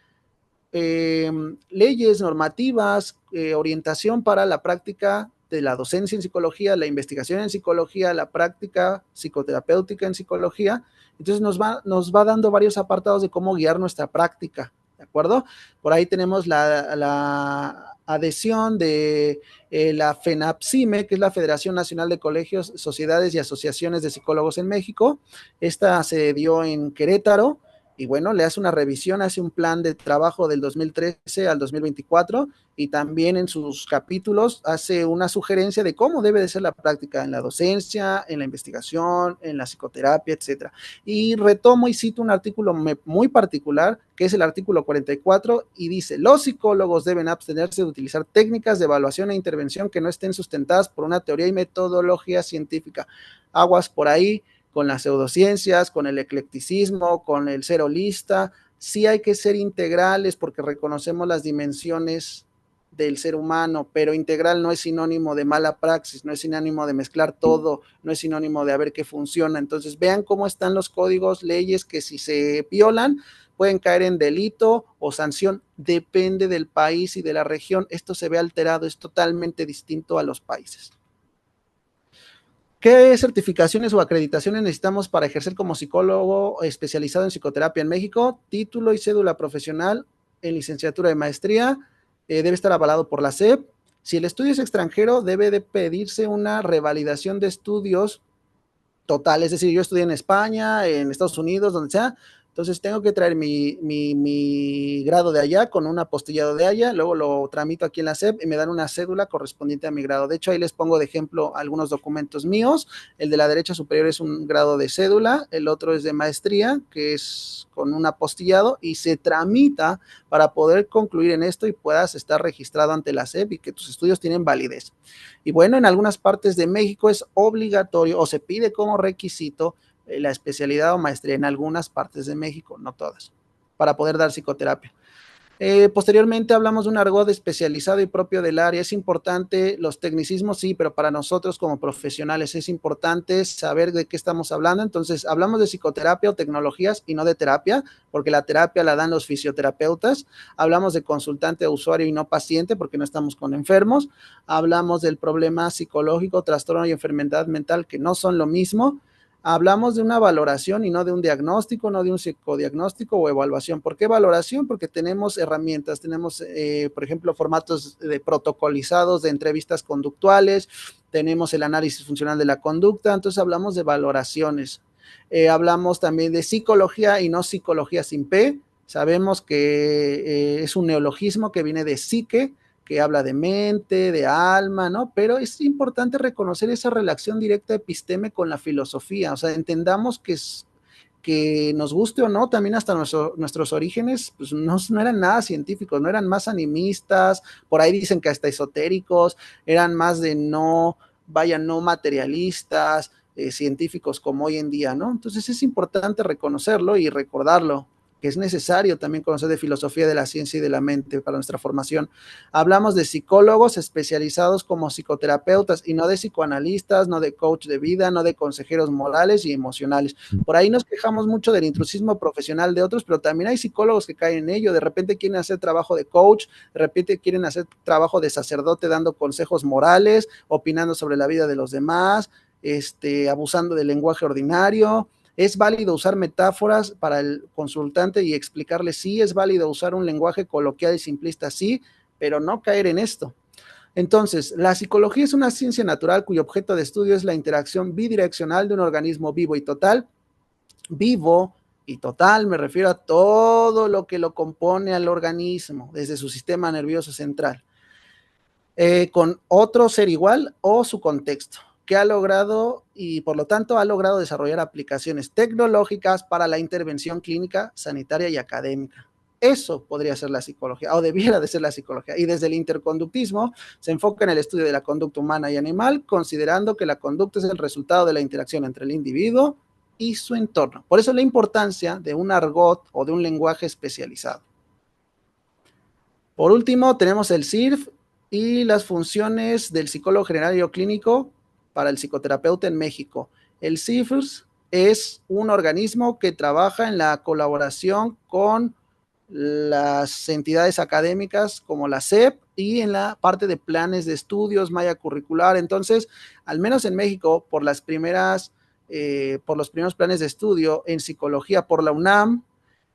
leyes, normativas, orientación para la práctica de la docencia en psicología, la investigación en psicología, la práctica psicoterapéutica en psicología. Entonces nos va dando varios apartados de cómo guiar nuestra práctica, ¿de acuerdo? Por ahí tenemos la adhesión de la FENAPSIME, que es la Federación Nacional de Colegios, Sociedades y Asociaciones de Psicólogos en México. Esta se dio en Querétaro, y bueno, le hace una revisión, hace un plan de trabajo del 2013 al 2024, y también en sus capítulos hace una sugerencia de cómo debe de ser la práctica en la docencia, en la investigación, en la psicoterapia, etcétera. Y retomo y cito un artículo muy particular, que es el artículo 44, y dice: los psicólogos deben abstenerse de utilizar técnicas de evaluación e intervención que no estén sustentadas por una teoría y metodología científica. Aguas por ahí con las pseudociencias, con el eclecticismo, con el ser holista. Sí hay que ser integrales porque reconocemos las dimensiones del ser humano, pero integral no es sinónimo de mala praxis, no es sinónimo de mezclar todo, no es sinónimo de a ver qué funciona. Entonces vean cómo están los códigos, leyes que si se violan pueden caer en delito o sanción, depende del país y de la región. Esto se ve alterado, es totalmente distinto a los países. ¿Qué certificaciones o acreditaciones necesitamos para ejercer como psicólogo especializado en psicoterapia en México? Título y cédula profesional en licenciatura de maestría, debe estar avalado por la SEP. Si el estudio es extranjero, debe de pedirse una revalidación de estudios total, es decir, yo estudié en España, en Estados Unidos, donde sea, entonces tengo que traer mi grado de allá con un apostillado de allá, luego lo tramito aquí en la SEP y me dan una cédula correspondiente a mi grado. De hecho, ahí les pongo de ejemplo algunos documentos míos. El de la derecha superior es un grado de cédula, el otro es de maestría, que es con un apostillado y se tramita para poder concluir en esto y puedas estar registrado ante la SEP y que tus estudios tienen validez. Y bueno, en algunas partes de México es obligatorio o se pide como requisito la especialidad o maestría en algunas partes de México, no todas, para poder dar psicoterapia. Posteriormente hablamos de un argot especializado y propio del área. Es importante, los tecnicismos sí, pero para nosotros como profesionales es importante saber de qué estamos hablando. Entonces, hablamos de psicoterapia o tecnologías y no de terapia, porque la terapia la dan los fisioterapeutas. Hablamos de consultante, usuario y no paciente, porque no estamos con enfermos. Hablamos del problema psicológico, trastorno y enfermedad mental, que no son lo mismo. Hablamos de una valoración y no de un diagnóstico, no de un psicodiagnóstico o evaluación. ¿Por qué valoración? Porque tenemos herramientas, tenemos, por ejemplo, formatos de protocolizados de entrevistas conductuales, tenemos el análisis funcional de la conducta, entonces hablamos de valoraciones. Hablamos también de psicología y no psicología sin P. Sabemos que es un neologismo que viene de psique, que habla de mente, de alma, ¿no? Pero es importante reconocer esa relación directa de episteme con la filosofía, o sea, entendamos que nos guste o no, también hasta nuestros orígenes, pues no eran nada científicos, no eran más animistas, por ahí dicen que hasta esotéricos, eran más de no materialistas, científicos como hoy en día, ¿no? Entonces es importante reconocerlo y recordarlo, que es necesario también conocer de filosofía de la ciencia y de la mente para nuestra formación. Hablamos de psicólogos especializados como psicoterapeutas y no de psicoanalistas, no de coach de vida, no de consejeros morales y emocionales. Por ahí nos quejamos mucho del intrusismo profesional de otros, pero también hay psicólogos que caen en ello. De repente quieren hacer trabajo de coach, de repente quieren hacer trabajo de sacerdote dando consejos morales, opinando sobre la vida de los demás, abusando del lenguaje ordinario. ¿Es válido usar metáforas para el consultante y explicarle? Sí, es válido usar un lenguaje coloquial y simplista, sí, pero no caer en esto. Entonces, la psicología es una ciencia natural cuyo objeto de estudio es la interacción bidireccional de un organismo vivo y total. Vivo y total, me refiero a todo lo que lo compone al organismo, desde su sistema nervioso central, con otro ser igual o su contexto, que ha logrado y por lo tanto ha logrado desarrollar aplicaciones tecnológicas para la intervención clínica, sanitaria y académica. Eso podría ser la psicología, o debiera de ser la psicología. Y desde el interconductismo se enfoca en el estudio de la conducta humana y animal, considerando que la conducta es el resultado de la interacción entre el individuo y su entorno. Por eso la importancia de un argot o de un lenguaje especializado. Por último, tenemos el CIRF y las funciones del psicólogo general y o clínico para el psicoterapeuta en México. El CIFRS es un organismo que trabaja en la colaboración con las entidades académicas como la SEP y en la parte de planes de estudios, malla curricular. Entonces, al menos en México, por los primeros planes de estudio en psicología por la UNAM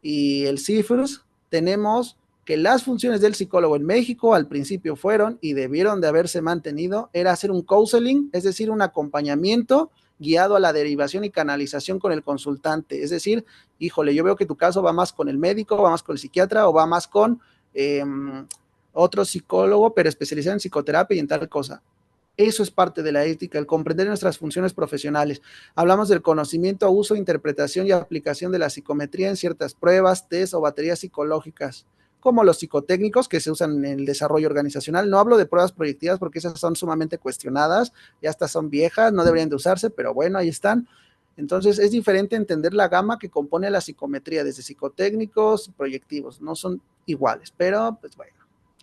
y el CIFRS, tenemos que las funciones del psicólogo en México al principio fueron y debieron de haberse mantenido, era hacer un counseling, es decir, un acompañamiento guiado a la derivación y canalización con el consultante. Es decir, híjole, yo veo que tu caso va más con el médico, va más con el psiquiatra o va más con otro psicólogo, pero especializado en psicoterapia y en tal cosa. Eso es parte de la ética, el comprender nuestras funciones profesionales. Hablamos del conocimiento, uso, interpretación y aplicación de la psicometría en ciertas pruebas, test o baterías psicológicas, como los psicotécnicos que se usan en el desarrollo organizacional. No hablo de pruebas proyectivas porque esas son sumamente cuestionadas, ya estas son viejas, no deberían de usarse, pero bueno, ahí están. Entonces es diferente entender la gama que compone la psicometría, desde psicotécnicos, proyectivos, no son iguales, pero pues bueno,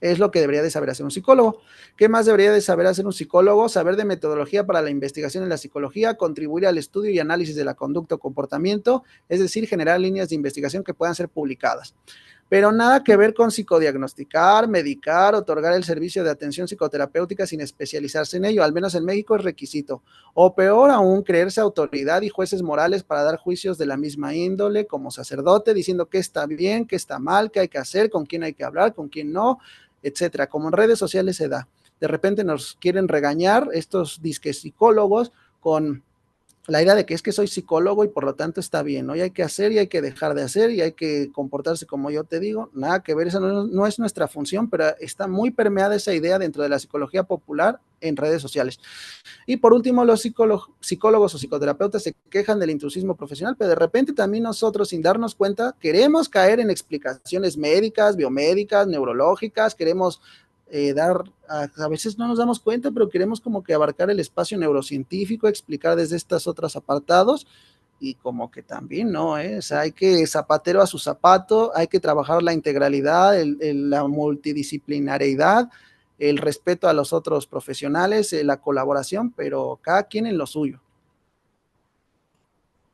es lo que debería de saber hacer un psicólogo. ¿Qué más debería de saber hacer un psicólogo? Saber de metodología para la investigación en la psicología, contribuir al estudio y análisis de la conducta o comportamiento, es decir, generar líneas de investigación que puedan ser publicadas. Pero nada que ver con psicodiagnosticar, medicar, otorgar el servicio de atención psicoterapéutica sin especializarse en ello, al menos en México es requisito. O peor aún, creerse autoridad y jueces morales para dar juicios de la misma índole, como sacerdote, diciendo qué está bien, qué está mal, qué hay que hacer, con quién hay que hablar, con quién no, etcétera. Como en redes sociales se da. De repente nos quieren regañar estos disque psicólogos con la idea de que es que soy psicólogo y por lo tanto está bien, ¿no? Y hay que hacer y hay que dejar de hacer y hay que comportarse como yo te digo, nada que ver, esa no es nuestra función, pero está muy permeada esa idea dentro de la psicología popular en redes sociales. Y por último, los psicólogos o psicoterapeutas se quejan del intrusismo profesional, pero de repente también nosotros, sin darnos cuenta, queremos caer en explicaciones médicas, biomédicas, neurológicas, queremos a veces no nos damos cuenta, pero queremos como que abarcar el espacio neurocientífico, explicar desde estos otros apartados y como que también no, o sea, hay que zapatero a su zapato, hay que trabajar la integralidad, la multidisciplinariedad, el respeto a los otros profesionales, la colaboración, pero cada quien en lo suyo.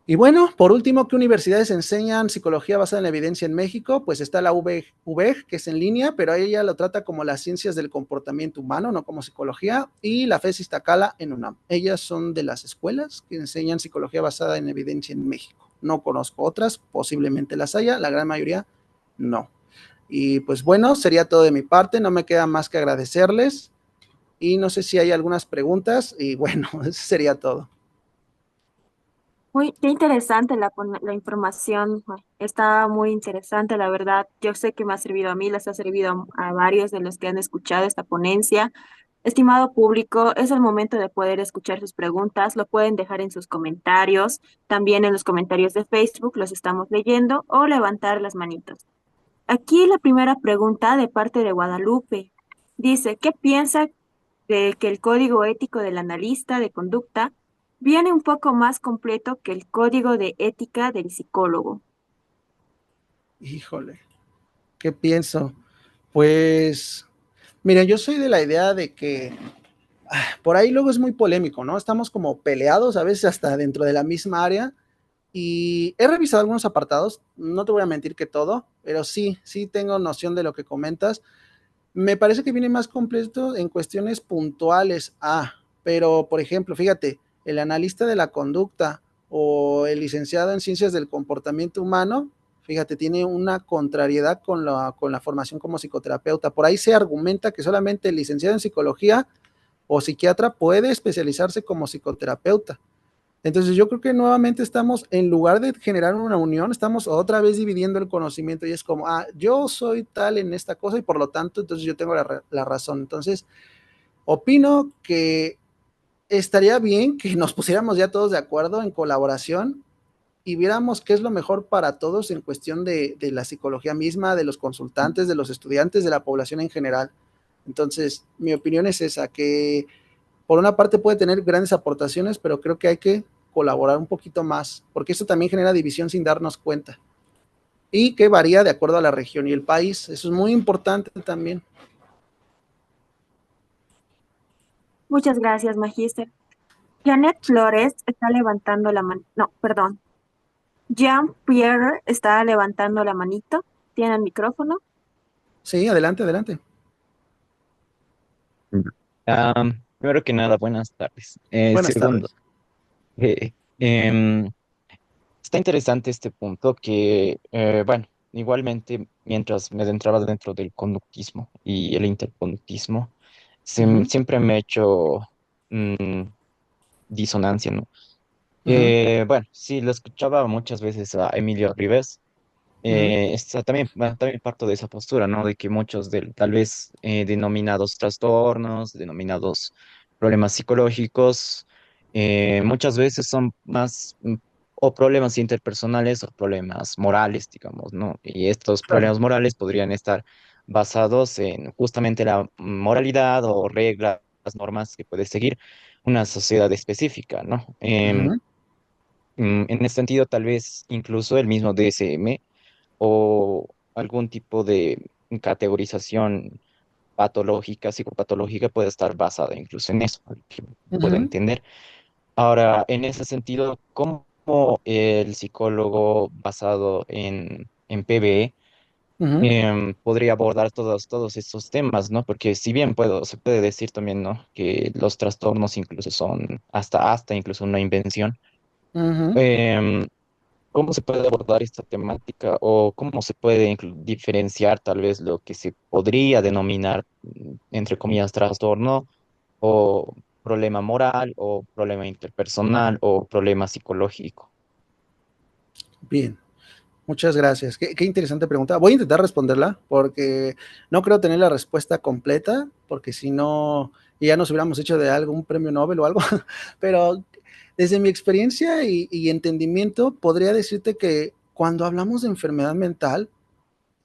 Y bueno, por último, ¿qué universidades enseñan psicología basada en la evidencia en México? Pues está la UVEG, que es en línea, pero ella lo trata como las ciencias del comportamiento humano, no como psicología, y la FES Iztacala en UNAM. Ellas son de las escuelas que enseñan psicología basada en evidencia en México. No conozco otras, posiblemente las haya, la gran mayoría no. Y pues bueno, sería todo de mi parte, no me queda más que agradecerles y no sé si hay algunas preguntas y bueno, eso sería todo. Muy, qué interesante la información. Está muy interesante, la verdad. Yo sé que me ha servido a mí, les ha servido a varios de los que han escuchado esta ponencia. Estimado público, es el momento de poder escuchar sus preguntas. Lo pueden dejar en sus comentarios, también en los comentarios de Facebook, los estamos leyendo, o levantar las manitos. Aquí la primera pregunta de parte de Guadalupe. Dice, ¿qué piensa de que el código ético del analista de conducta viene un poco más completo que el código de ética del psicólogo? Híjole, ¿qué pienso? Pues, mira, yo soy de la idea de que por ahí luego es muy polémico, ¿no? Estamos como peleados a veces hasta dentro de la misma área y he revisado algunos apartados, no te voy a mentir que todo, pero sí tengo noción de lo que comentas. Me parece que viene más completo en cuestiones puntuales. Pero por ejemplo, fíjate, el analista de la conducta o el licenciado en ciencias del comportamiento humano, fíjate, tiene una contrariedad con la formación como psicoterapeuta. Por ahí se argumenta que solamente el licenciado en psicología o psiquiatra puede especializarse como psicoterapeuta. Entonces yo creo que nuevamente estamos, en lugar de generar una unión, estamos otra vez dividiendo el conocimiento y es como, yo soy tal en esta cosa y por lo tanto, entonces yo tengo la razón. Entonces, opino que estaría bien que nos pusiéramos ya todos de acuerdo en colaboración y viéramos qué es lo mejor para todos en cuestión de la psicología misma, de los consultantes, de los estudiantes, de la población en general. Entonces, mi opinión es esa, que por una parte puede tener grandes aportaciones, pero creo que hay que colaborar un poquito más, porque eso también genera división sin darnos cuenta. Y que varía de acuerdo a la región y el país. Eso es muy importante también. Muchas gracias, Magíster. Janet Flores está levantando la mano. No, perdón. Jean-Pierre está levantando la manito. ¿Tiene el micrófono? Sí, adelante, adelante. Primero que nada, buenas tardes. Buenas Segundo, tardes. eh, em, está interesante este punto que, bueno, igualmente mientras me adentraba dentro del conductismo y el interconductismo, siempre me he hecho mm, disonancia, ¿no? Bueno, sí, lo escuchaba muchas veces a Emilio Rivers. También, bueno, también parto de esa postura, ¿no? De que muchos tal vez denominados trastornos, denominados problemas psicológicos, muchas veces son más o problemas interpersonales o problemas morales, digamos, ¿no? Y estos Claro. problemas morales podrían estar basados en justamente la moralidad o reglas, normas que puede seguir una sociedad específica, ¿no? En ese sentido, tal vez incluso el mismo DSM o algún tipo de categorización patológica, psicopatológica, puede estar basada incluso en eso, que puedo Ujú, entender. Ahora, en ese sentido, ¿cómo el psicólogo basado en PBE ujú. podría abordar todos estos temas, ¿no? Porque si bien se puede decir también, ¿no? Que los trastornos incluso son hasta incluso una invención. Ujú. em, ¿Cómo se puede abordar esta temática o cómo se puede diferenciar tal vez lo que se podría denominar, entre comillas, trastorno o problema moral o problema interpersonal o problema psicológico? Bien, muchas gracias. Qué interesante pregunta. Voy a intentar responderla porque no creo tener la respuesta completa, porque si no, ya nos hubiéramos hecho de algo, un premio Nobel o algo. Pero desde mi experiencia y entendimiento, podría decirte que cuando hablamos de enfermedad mental,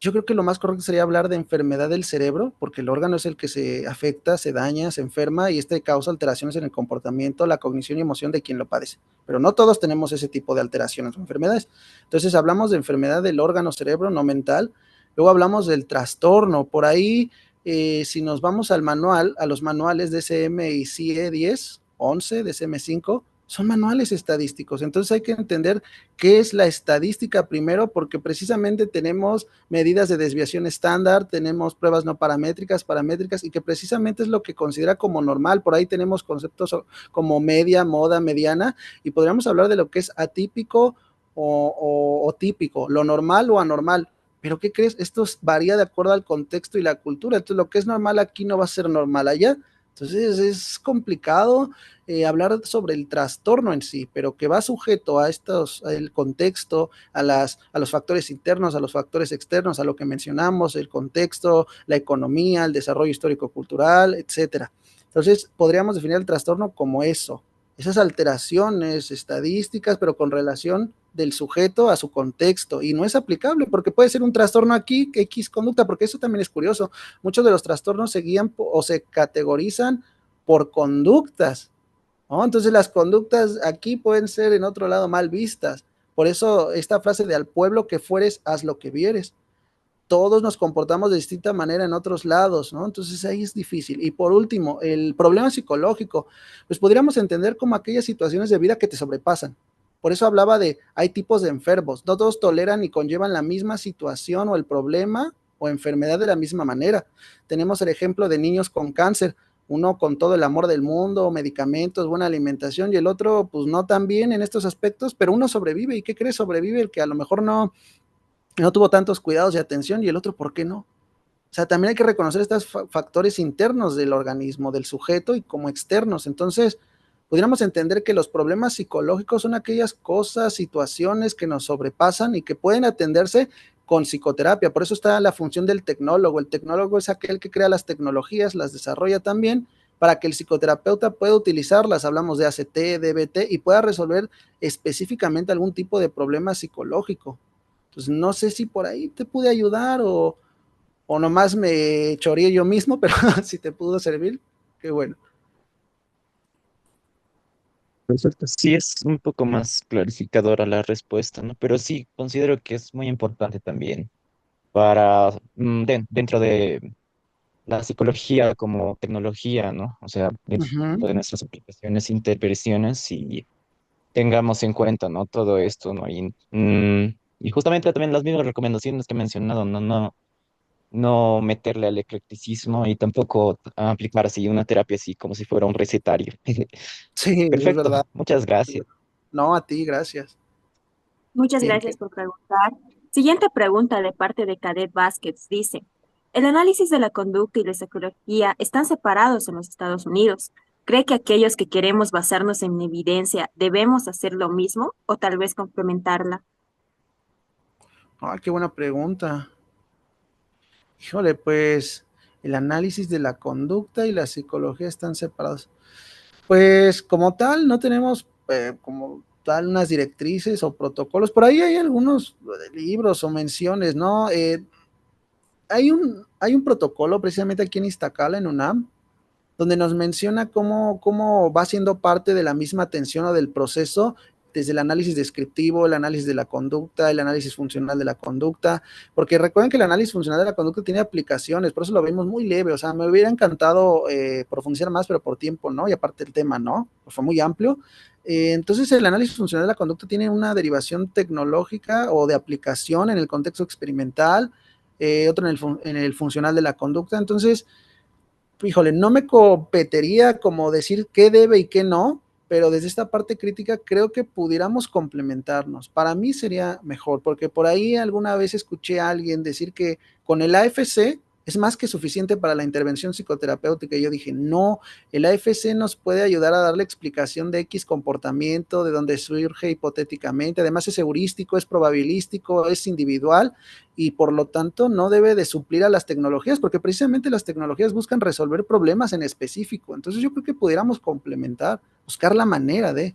yo creo que lo más correcto sería hablar de enfermedad del cerebro, porque el órgano es el que se afecta, se daña, se enferma y este causa alteraciones en el comportamiento, la cognición y emoción de quien lo padece. Pero no todos tenemos ese tipo de alteraciones o enfermedades. Entonces hablamos de enfermedad del órgano cerebro, no mental. Luego hablamos del trastorno. Por ahí, si nos vamos al manual, a los manuales DSM y CIE 10, 11, DSM-5, son manuales estadísticos. Entonces hay que entender qué es la estadística primero, porque precisamente tenemos medidas de desviación estándar, tenemos pruebas no paramétricas, paramétricas, y que precisamente es lo que considera como normal. Por ahí tenemos conceptos como media, moda, mediana, y podríamos hablar de lo que es atípico o típico, lo normal o anormal. Pero ¿qué crees? Esto varía de acuerdo al contexto y la cultura. Entonces, lo que es normal aquí no va a ser normal allá. Entonces, es complicado hablar sobre el trastorno en sí, pero que va sujeto a estos, el contexto, a los factores internos, a los factores externos, a lo que mencionamos, el contexto, la economía, el desarrollo histórico-cultural, etcétera. Entonces, podríamos definir el trastorno como eso, esas alteraciones estadísticas, pero con relación del sujeto a su contexto, y no es aplicable porque puede ser un trastorno aquí, X conducta, porque eso también es curioso. Muchos de los trastornos se guían o se categorizan por conductas, ¿no? Entonces las conductas aquí pueden ser en otro lado mal vistas. Por eso esta frase de al pueblo que fueres, haz lo que vieres. Todos nos comportamos de distinta manera en otros lados, ¿no? Entonces ahí es difícil. Y por último, el problema psicológico, pues podríamos entender como aquellas situaciones de vida que te sobrepasan. Por eso hablaba de, hay tipos de enfermos, no todos toleran y conllevan la misma situación o el problema o enfermedad de la misma manera. Tenemos el ejemplo de niños con cáncer, uno con todo el amor del mundo, medicamentos, buena alimentación, y el otro pues no tan bien en estos aspectos, pero uno sobrevive. ¿Y qué crees? Sobrevive el que a lo mejor no tuvo tantos cuidados y atención, y el otro, ¿por qué no? O sea, también hay que reconocer estos factores internos del organismo, del sujeto, y como externos. Entonces, pudiéramos entender que los problemas psicológicos son aquellas cosas, situaciones que nos sobrepasan y que pueden atenderse con psicoterapia. Por eso está la función del tecnólogo. El tecnólogo es aquel que crea las tecnologías, las desarrolla también para que el psicoterapeuta pueda utilizarlas. Hablamos de ACT, DBT, y pueda resolver específicamente algún tipo de problema psicológico. Entonces, no sé si por ahí te pude ayudar o nomás me choreé yo mismo, pero si te pudo servir, qué bueno. Perfecto. Sí, es un poco más clarificadora la respuesta, ¿no? Pero sí, considero que es muy importante también para dentro de la psicología como tecnología, ¿no? O sea, dentro Ujú. de nuestras aplicaciones, intervenciones y tengamos en cuenta, ¿no? Todo esto, ¿no? Y justamente también las mismas recomendaciones que he mencionado, no meterle al eclecticismo y tampoco aplicar así una terapia así como si fuera un recetario. Sí, es Perfecto, verdad. muchas gracias. No, a ti, gracias. Muchas Bien. gracias por preguntar. Siguiente pregunta de parte de Cadet Vázquez. Dice, el análisis de la conducta y la psicología están separados en los Estados Unidos. ¿Cree que aquellos que queremos basarnos en evidencia debemos hacer lo mismo o tal vez complementarla? Ah, qué buena pregunta. Híjole, pues el análisis de la conducta y la psicología están separados. Pues como tal, no tenemos como tal unas directrices o protocolos. Por ahí hay algunos libros o menciones, ¿no? Hay un protocolo precisamente aquí en Iztacala, en UNAM, donde nos menciona cómo va siendo parte de la misma atención o del proceso desde el análisis descriptivo, el análisis de la conducta, el análisis funcional de la conducta, porque recuerden que el análisis funcional de la conducta tiene aplicaciones, por eso lo vimos muy leve, o sea, me hubiera encantado profundizar más, pero por tiempo, ¿no? Y aparte el tema, ¿no? Fue muy amplio. Entonces, el análisis funcional de la conducta tiene una derivación tecnológica o de aplicación en el contexto experimental, otro en el funcional de la conducta. Entonces, híjole, no me competería como decir qué debe y qué no, pero desde esta parte crítica creo que pudiéramos complementarnos. Para mí sería mejor, porque por ahí alguna vez escuché a alguien decir que con el AFC es más que suficiente para la intervención psicoterapéutica. Y yo dije, no, el AFC nos puede ayudar a darle explicación de X comportamiento, de dónde surge hipotéticamente. Además es heurístico, es probabilístico, es individual y por lo tanto no debe de suplir a las tecnologías, porque precisamente las tecnologías buscan resolver problemas en específico. Entonces yo creo que pudiéramos complementar, buscar la manera de...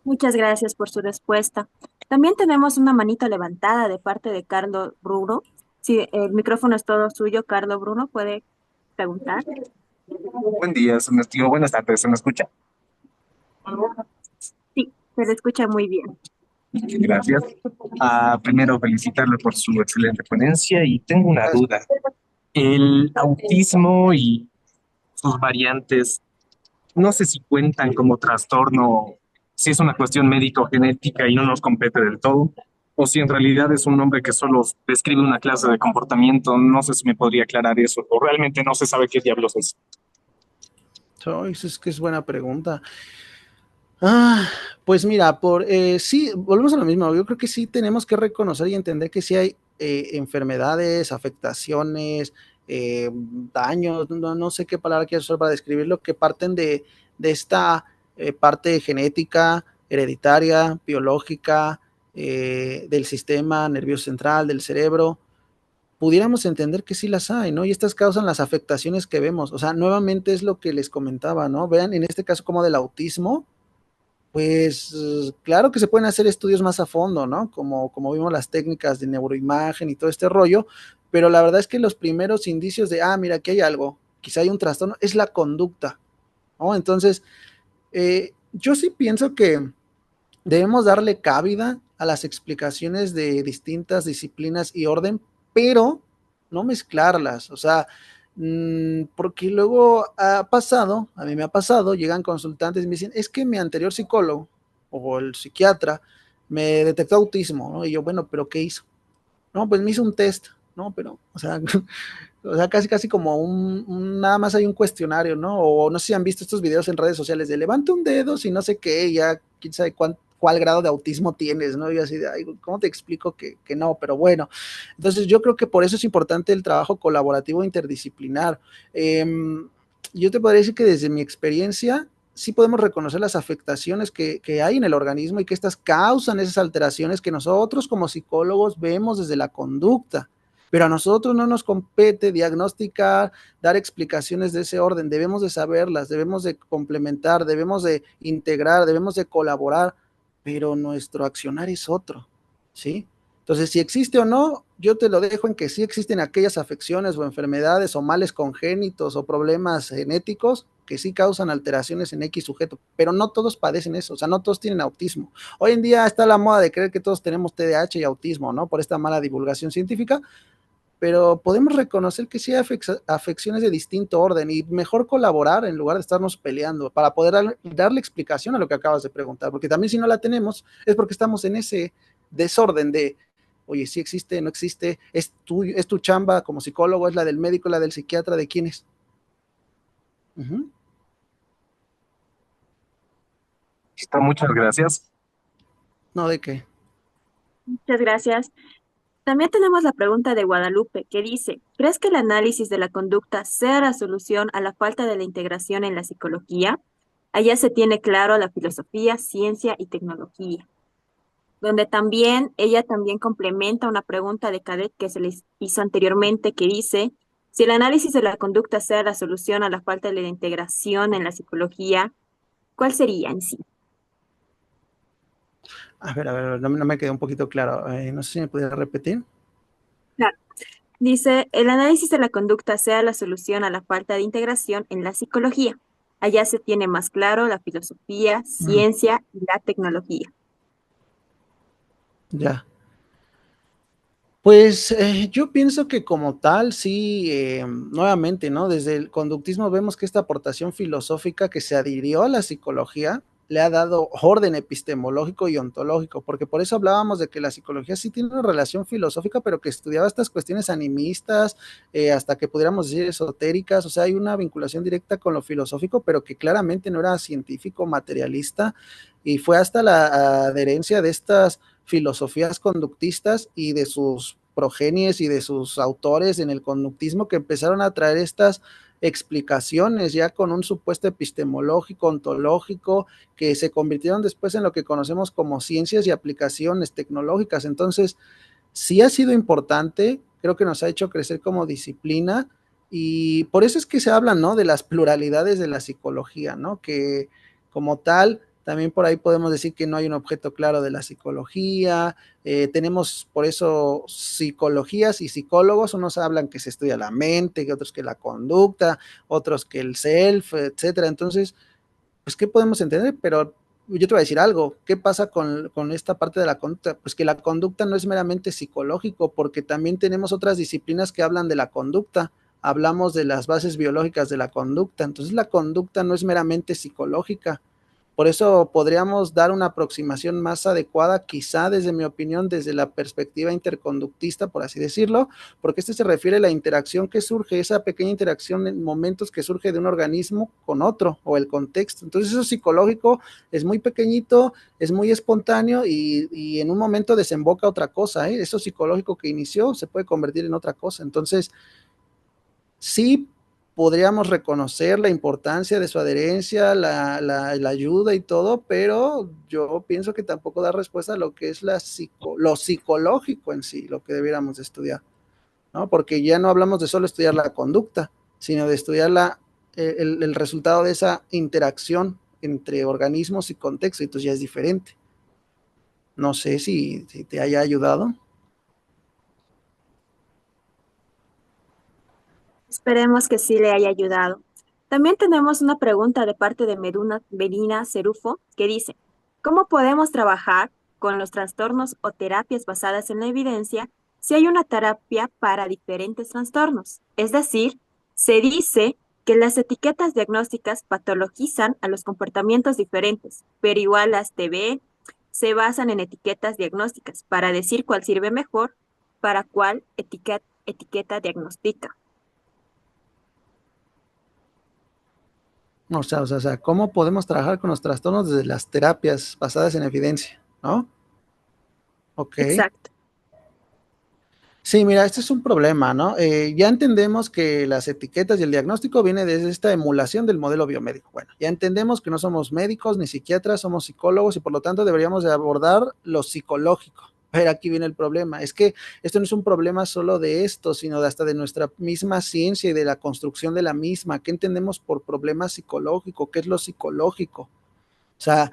Muchas gracias por su respuesta. También tenemos una manita levantada de parte de Carlos Bruno. Si el micrófono es todo suyo, Carlos Bruno, puede preguntar. Buen día, digo, buenas tardes, ¿se me escucha? Sí, se le escucha muy bien. Gracias. Primero, felicitarle por su excelente ponencia y tengo una duda. El autismo y sus variantes, no sé si cuentan como trastorno, si es una cuestión médico-genética y no nos compete del todo, o si en realidad es un nombre que solo describe una clase de comportamiento. No sé si me podría aclarar eso, o realmente no se sabe qué diablos es. Eso es que es buena pregunta. Pues mira, sí, volvemos a lo mismo. Yo creo que sí tenemos que reconocer y entender que sí hay enfermedades, afectaciones, daños, no sé qué palabra quiero usar para describirlo, que parten de esta parte genética, hereditaria, biológica, del sistema nervioso central, del cerebro. Pudiéramos entender que sí las hay, ¿no? Y estas causan las afectaciones que vemos. O sea, nuevamente es lo que les comentaba, ¿no? Vean en este caso como del autismo, pues claro que se pueden hacer estudios más a fondo, ¿no? Como vimos las técnicas de neuroimagen y todo este rollo, pero la verdad es que los primeros indicios de, mira, aquí hay algo, quizá hay un trastorno, es la conducta, ¿no? Entonces, yo sí pienso que debemos darle cabida a las explicaciones de distintas disciplinas y orden, pero no mezclarlas, o sea, porque luego ha pasado, a mí me ha pasado, llegan consultantes y me dicen, es que mi anterior psicólogo o el psiquiatra me detectó autismo, ¿no? Y yo, bueno, ¿pero qué hizo? No, pues me hizo un test, ¿no? Pero, o sea, casi como nada más hay un cuestionario, ¿no? O no sé si han visto estos videos en redes sociales de levanta un dedo si no sé qué, ya quién sabe cuál grado de autismo tienes, ¿no? Y así de, ay, ¿cómo te explico que no? Pero bueno, entonces yo creo que por eso es importante el trabajo colaborativo interdisciplinar. Yo te podría decir que desde mi experiencia, sí podemos reconocer las afectaciones que hay en el organismo y que estas causan esas alteraciones que nosotros como psicólogos vemos desde la conducta. Pero a nosotros no nos compete diagnosticar, dar explicaciones de ese orden, debemos de saberlas, debemos de complementar, debemos de integrar, debemos de colaborar, pero nuestro accionar es otro, ¿sí? Entonces, si existe o no, yo te lo dejo en que sí existen aquellas afecciones o enfermedades o males congénitos o problemas genéticos que sí causan alteraciones en X sujeto, pero no todos padecen eso, o sea, no todos tienen autismo. Hoy en día está la moda de creer que todos tenemos TDAH y autismo, ¿no? Por esta mala divulgación científica, pero podemos reconocer que sí hay afecciones de distinto orden y mejor colaborar en lugar de estarnos peleando para poder darle explicación a lo que acabas de preguntar, porque también si no la tenemos es porque estamos en ese desorden de, oye, sí existe, no existe, es tu chamba como psicólogo, es la del médico, la del psiquiatra, ¿de quién es? Listo, muchas gracias. No, ¿de qué? Muchas gracias. También tenemos la pregunta de Guadalupe que dice, ¿crees que el análisis de la conducta sea la solución a la falta de la integración en la psicología? Allá se tiene claro la filosofía, ciencia y tecnología, donde también ella también complementa una pregunta de Cadet que se les hizo anteriormente que dice, si el análisis de la conducta sea la solución a la falta de la integración en la psicología, ¿cuál sería en sí? A ver, no me quedó un poquito claro. No sé si me pudiera repetir. Claro. Dice, el análisis de la conducta sea la solución a la falta de integración en la psicología. Allá se tiene más claro la filosofía, ciencia y la tecnología. Ya. Pues yo pienso que como tal, sí, nuevamente, ¿no? Desde el conductismo vemos que esta aportación filosófica que se adhirió a la psicología le ha dado orden epistemológico y ontológico, porque por eso hablábamos de que la psicología sí tiene una relación filosófica, pero que estudiaba estas cuestiones animistas, hasta que pudiéramos decir esotéricas, o sea, hay una vinculación directa con lo filosófico, pero que claramente no era científico materialista, y fue hasta la adherencia de estas filosofías conductistas y de sus progenies y de sus autores en el conductismo que empezaron a traer estas explicaciones ya con un supuesto epistemológico, ontológico, que se convirtieron después en lo que conocemos como ciencias y aplicaciones tecnológicas. Entonces, sí ha sido importante, creo que nos ha hecho crecer como disciplina y por eso es que se habla, ¿no? De las pluralidades de la psicología, ¿no? Que como tal, también por ahí podemos decir que no hay un objeto claro de la psicología, tenemos por eso psicologías y psicólogos, unos hablan que se estudia la mente, que otros que la conducta, otros que el self, etcétera. Entonces, pues, ¿qué podemos entender? Pero yo te voy a decir algo, ¿qué pasa con esta parte de la conducta? Pues que la conducta no es meramente psicológico, porque también tenemos otras disciplinas que hablan de la conducta, hablamos de las bases biológicas de la conducta, entonces la conducta no es meramente psicológica, por eso podríamos dar una aproximación más adecuada, quizá desde mi opinión, desde la perspectiva interconductista, por así decirlo, porque este se refiere a la interacción que surge, esa pequeña interacción en momentos que surge de un organismo con otro, o el contexto. Entonces eso psicológico es muy pequeñito, es muy espontáneo y en un momento desemboca otra cosa, ¿eh? Eso psicológico que inició se puede convertir en otra cosa. Entonces, sí podríamos reconocer la importancia de su adherencia, la ayuda y todo, pero yo pienso que tampoco da respuesta a lo que es lo psicológico en sí, lo que debiéramos de estudiar, ¿no? Porque ya no hablamos de solo estudiar la conducta, sino de estudiar el resultado de esa interacción entre organismos y contexto, entonces ya es diferente. No sé si te haya ayudado. Esperemos que sí le haya ayudado. También tenemos una pregunta de parte de Medina Cerufo que dice, ¿cómo podemos trabajar con los trastornos o terapias basadas en la evidencia si hay una terapia para diferentes trastornos? Es decir, se dice que las etiquetas diagnósticas patologizan a los comportamientos diferentes, pero igual las TB se basan en etiquetas diagnósticas para decir cuál sirve mejor para cuál etiqueta diagnostica. O sea, ¿cómo podemos trabajar con los trastornos desde las terapias basadas en evidencia? ¿No? Ok. Exacto. Sí, mira, este es un problema, ¿no? Ya entendemos que las etiquetas y el diagnóstico viene desde esta emulación del modelo biomédico. Bueno, ya entendemos que no somos médicos ni psiquiatras, somos psicólogos y por lo tanto deberíamos de abordar lo psicológico. Pero aquí viene el problema, es que esto no es un problema solo de esto, sino de hasta de nuestra misma ciencia y de la construcción de la misma. ¿Qué entendemos por problema psicológico? ¿Qué es lo psicológico? O sea,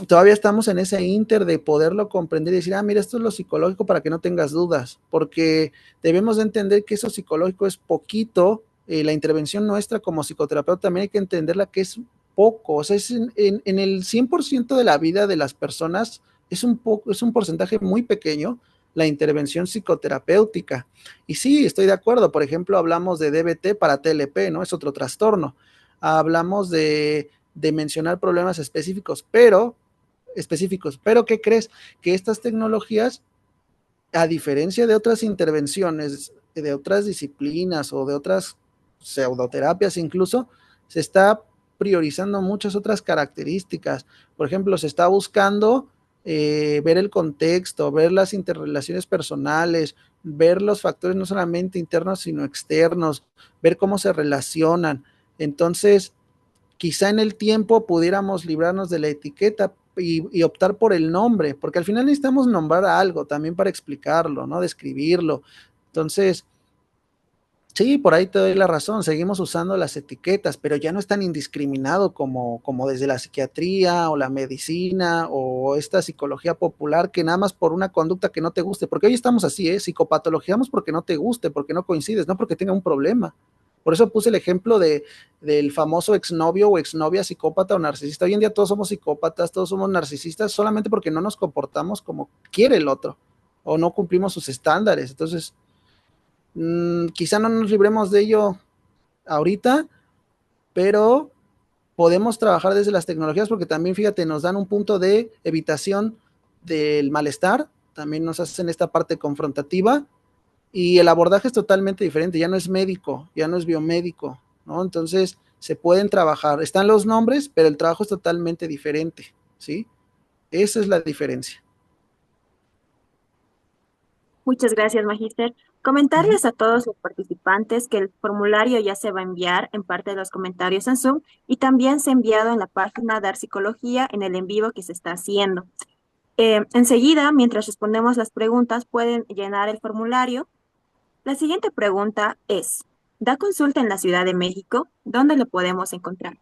todavía estamos en ese inter de poderlo comprender y decir, mira, esto es lo psicológico para que no tengas dudas, porque debemos de entender que eso psicológico es poquito, la intervención nuestra como psicoterapeuta también hay que entenderla que es poco, o sea, es en el 100% de la vida de las personas, es un porcentaje muy pequeño la intervención psicoterapéutica. Y sí, estoy de acuerdo, por ejemplo, hablamos de DBT para TLP, ¿no? Es otro trastorno. Hablamos de mencionar problemas específicos, ¿qué crees? Que estas tecnologías, a diferencia de otras intervenciones, de otras disciplinas o de otras pseudoterapias incluso, se está priorizando muchas otras características. Por ejemplo, se está buscando ver el contexto, ver las interrelaciones personales, ver los factores no solamente internos, sino externos, ver cómo se relacionan. Entonces, quizá en el tiempo pudiéramos librarnos de la etiqueta y optar por el nombre, porque al final necesitamos nombrar algo también para explicarlo, ¿no? Describirlo. Entonces, sí, por ahí te doy la razón, seguimos usando las etiquetas, pero ya no es tan indiscriminado como desde la psiquiatría o la medicina o esta psicología popular que nada más por una conducta que no te guste, porque hoy estamos así, psicopatologiamos porque no te guste, porque no coincides, no porque tenga un problema. Por eso puse el ejemplo del famoso exnovio o exnovia psicópata o narcisista. Hoy en día todos somos psicópatas, todos somos narcisistas, solamente porque no nos comportamos como quiere el otro o no cumplimos sus estándares. Entonces, quizá no nos libremos de ello ahorita, pero podemos trabajar desde las tecnologías porque también, fíjate, nos dan un punto de evitación del malestar, también nos hacen esta parte confrontativa y el abordaje es totalmente diferente, ya no es médico, ya no es biomédico, ¿no? Entonces se pueden trabajar, están los nombres, pero el trabajo es totalmente diferente, ¿sí? Esa es la diferencia. Muchas gracias, Magíster. Comentarles a todos los participantes que el formulario ya se va a enviar en parte de los comentarios en Zoom y también se ha enviado en la página Dar Psicología en el en vivo que se está haciendo. Enseguida, mientras respondemos las preguntas, pueden llenar el formulario. La siguiente pregunta es, ¿da consulta en la Ciudad de México? ¿Dónde lo podemos encontrar?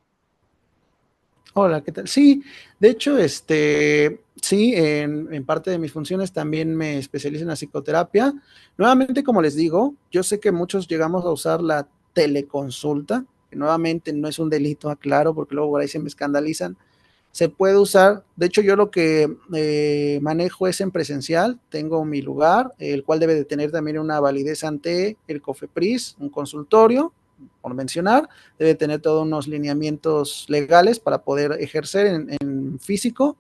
Hola, ¿qué tal? Sí, de hecho, sí, en parte de mis funciones también me especializo en la psicoterapia. Nuevamente, como les digo, yo sé que muchos llegamos a usar la teleconsulta, que nuevamente no es un delito, aclaro, porque luego por ahí se me escandalizan. Se puede usar, de hecho yo lo que manejo es en presencial, tengo mi lugar, el cual debe de tener también una validez ante el COFEPRIS, un consultorio, por mencionar, debe tener todos unos lineamientos legales para poder ejercer en físico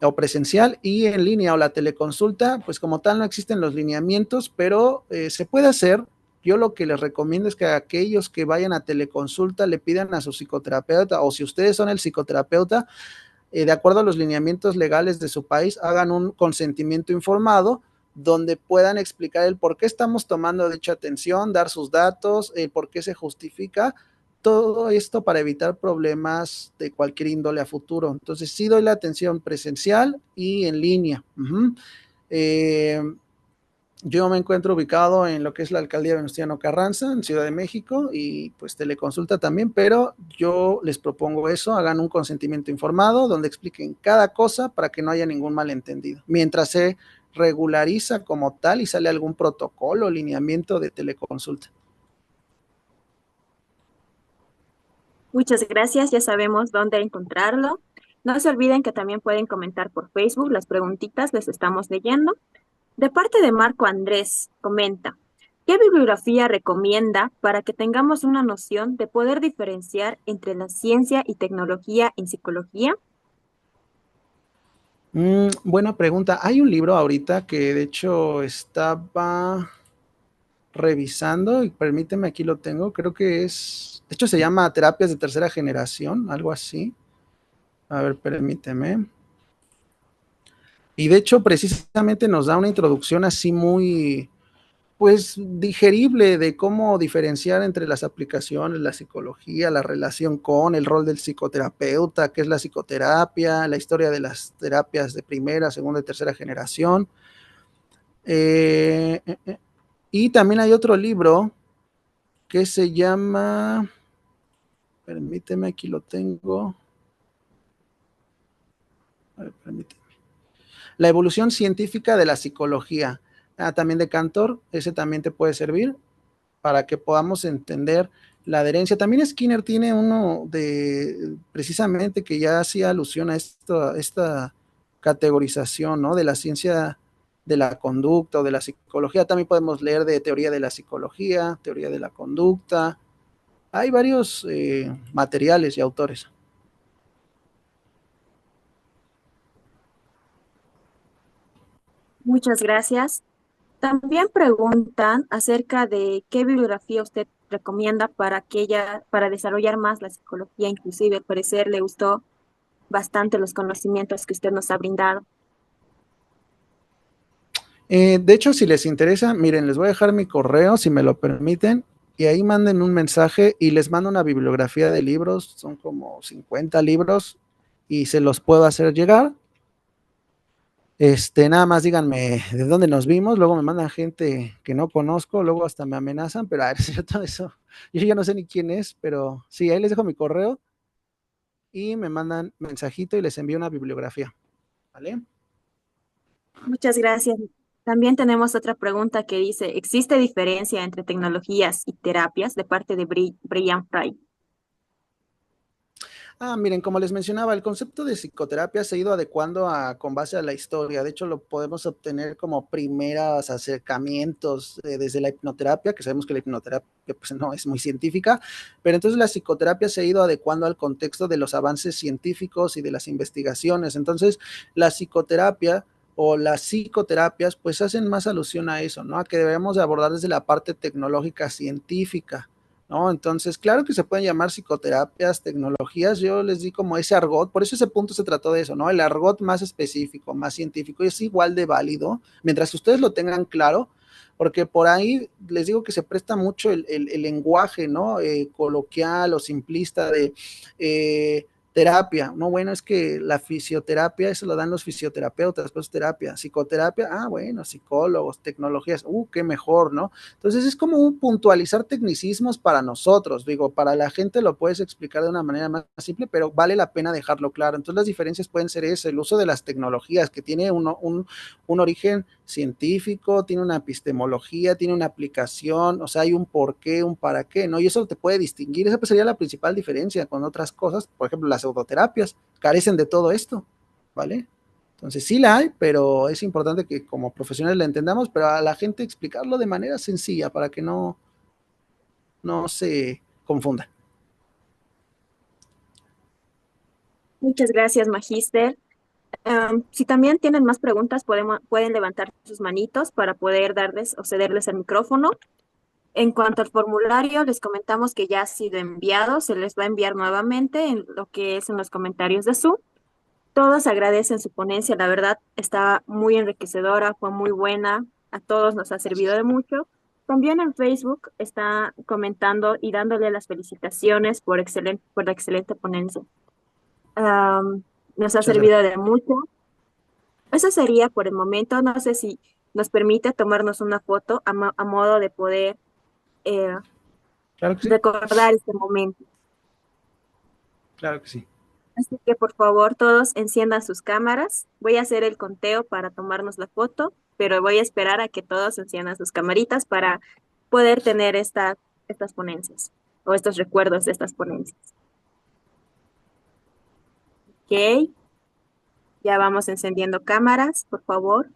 o presencial y en línea o la teleconsulta, pues como tal no existen los lineamientos, pero se puede hacer. Yo lo que les recomiendo es que aquellos que vayan a teleconsulta le pidan a su psicoterapeuta o si ustedes son el psicoterapeuta, de acuerdo a los lineamientos legales de su país, hagan un consentimiento informado donde puedan explicar el por qué estamos tomando dicha atención, dar sus datos, el por qué se justifica, todo esto para evitar problemas de cualquier índole a futuro. Entonces, sí doy la atención presencial y en línea. Yo me encuentro ubicado en lo que es la alcaldía Venustiano Carranza, en Ciudad de México, y pues teleconsulta también, pero yo les propongo eso, hagan un consentimiento informado donde expliquen cada cosa para que no haya ningún malentendido. Mientras se regulariza como tal y sale algún protocolo o lineamiento de teleconsulta. Muchas gracias, ya sabemos dónde encontrarlo. No se olviden que también pueden comentar por Facebook las preguntitas, les estamos leyendo. De parte de Marco Andrés, comenta, ¿qué bibliografía recomienda para que tengamos una noción de poder diferenciar entre la ciencia y tecnología en psicología? Buena pregunta. Hay un libro ahorita que de hecho estaba revisando y permíteme, aquí lo tengo, creo que es, de hecho se llama Terapias de Tercera Generación, algo así. A ver, permíteme. Y de hecho precisamente nos da una introducción así muy, pues, digerible de cómo diferenciar entre las aplicaciones, la psicología, la relación con el rol del psicoterapeuta, qué es la psicoterapia, la historia de las terapias de primera, segunda y tercera generación. Y también hay otro libro que se llama, permíteme, aquí lo tengo. A ver, permíteme. La evolución científica de la psicología. También de Cantor, ese también te puede servir para que podamos entender la adherencia. También Skinner tiene uno de, precisamente, que ya hacía alusión a esta categorización, ¿no? De la ciencia de la conducta o de la psicología. También podemos leer de teoría de la psicología, teoría de la conducta. Hay varios materiales y autores. Muchas gracias. También preguntan acerca de qué bibliografía usted recomienda para desarrollar más la psicología inclusive. Al parecer le gustó bastante los conocimientos que usted nos ha brindado. De hecho, si les interesa, miren, les voy a dejar mi correo, si me lo permiten, y ahí manden un mensaje y les mando una bibliografía de libros, son como 50 libros, y se los puedo hacer llegar. Nada más díganme de dónde nos vimos, luego me mandan gente que no conozco, luego hasta me amenazan, pero es cierto eso, yo ya no sé ni quién es, pero sí, ahí les dejo mi correo y me mandan mensajito y les envío una bibliografía, ¿vale? Muchas gracias. También tenemos otra pregunta que dice, ¿existe diferencia entre tecnologías y terapias? De parte de Brian Fry. Miren, como les mencionaba, el concepto de psicoterapia se ha ido adecuando con base a la historia. De hecho, lo podemos obtener como primeros acercamientos desde la hipnoterapia, que sabemos que la hipnoterapia pues, no es muy científica, pero entonces la psicoterapia se ha ido adecuando al contexto de los avances científicos y de las investigaciones. Entonces, la psicoterapia o las psicoterapias pues hacen más alusión a eso, ¿no? A que debemos de abordar desde la parte tecnológica científica, ¿no? Entonces, claro que se pueden llamar psicoterapias, tecnologías, yo les di como ese argot, por eso ese punto se trató de eso, ¿no? El argot más específico, más científico, y es igual de válido, mientras ustedes lo tengan claro, porque por ahí les digo que se presta mucho el lenguaje, ¿no? Coloquial o simplista de terapia, no, bueno, es que la fisioterapia, eso lo dan los fisioterapeutas, pues terapia, psicoterapia, bueno, psicólogos, tecnologías, qué mejor, ¿no? Entonces es como un puntualizar tecnicismos para nosotros, digo, para la gente lo puedes explicar de una manera más simple, pero vale la pena dejarlo claro. Entonces las diferencias pueden ser eso, el uso de las tecnologías, que tiene un origen científico, tiene una epistemología, tiene una aplicación, o sea, hay un por qué, un para qué, ¿no? Y eso te puede distinguir, esa pues sería la principal diferencia con otras cosas, por ejemplo, las pseudoterapias carecen de todo esto, ¿vale? Entonces sí la hay, pero es importante que como profesionales la entendamos, pero a la gente explicarlo de manera sencilla para que no se confunda. Muchas gracias, Magíster. Si también tienen más preguntas, pueden levantar sus manitos para poder darles o cederles el micrófono. En cuanto al formulario, les comentamos que ya ha sido enviado, se les va a enviar nuevamente en lo que es en los comentarios de Zoom. Todos agradecen su ponencia, la verdad está muy enriquecedora, fue muy buena, a todos nos ha servido de mucho. También en Facebook está comentando y dándole las felicitaciones por la excelente ponencia. Nos ha Muchas servido gracias. de mucho. Eso sería por el momento. No sé si nos permite tomarnos una foto a modo de poder eh, Claro que sí, recordar este momento. claro que sí. Así que por favor todos enciendan sus cámaras. Voy a hacer el conteo para tomarnos la foto, pero voy a esperar a que todos enciendan sus camaritas para poder tener estas ponencias o estos recuerdos de estas ponencias. Ok, ya vamos encendiendo cámaras, por favor.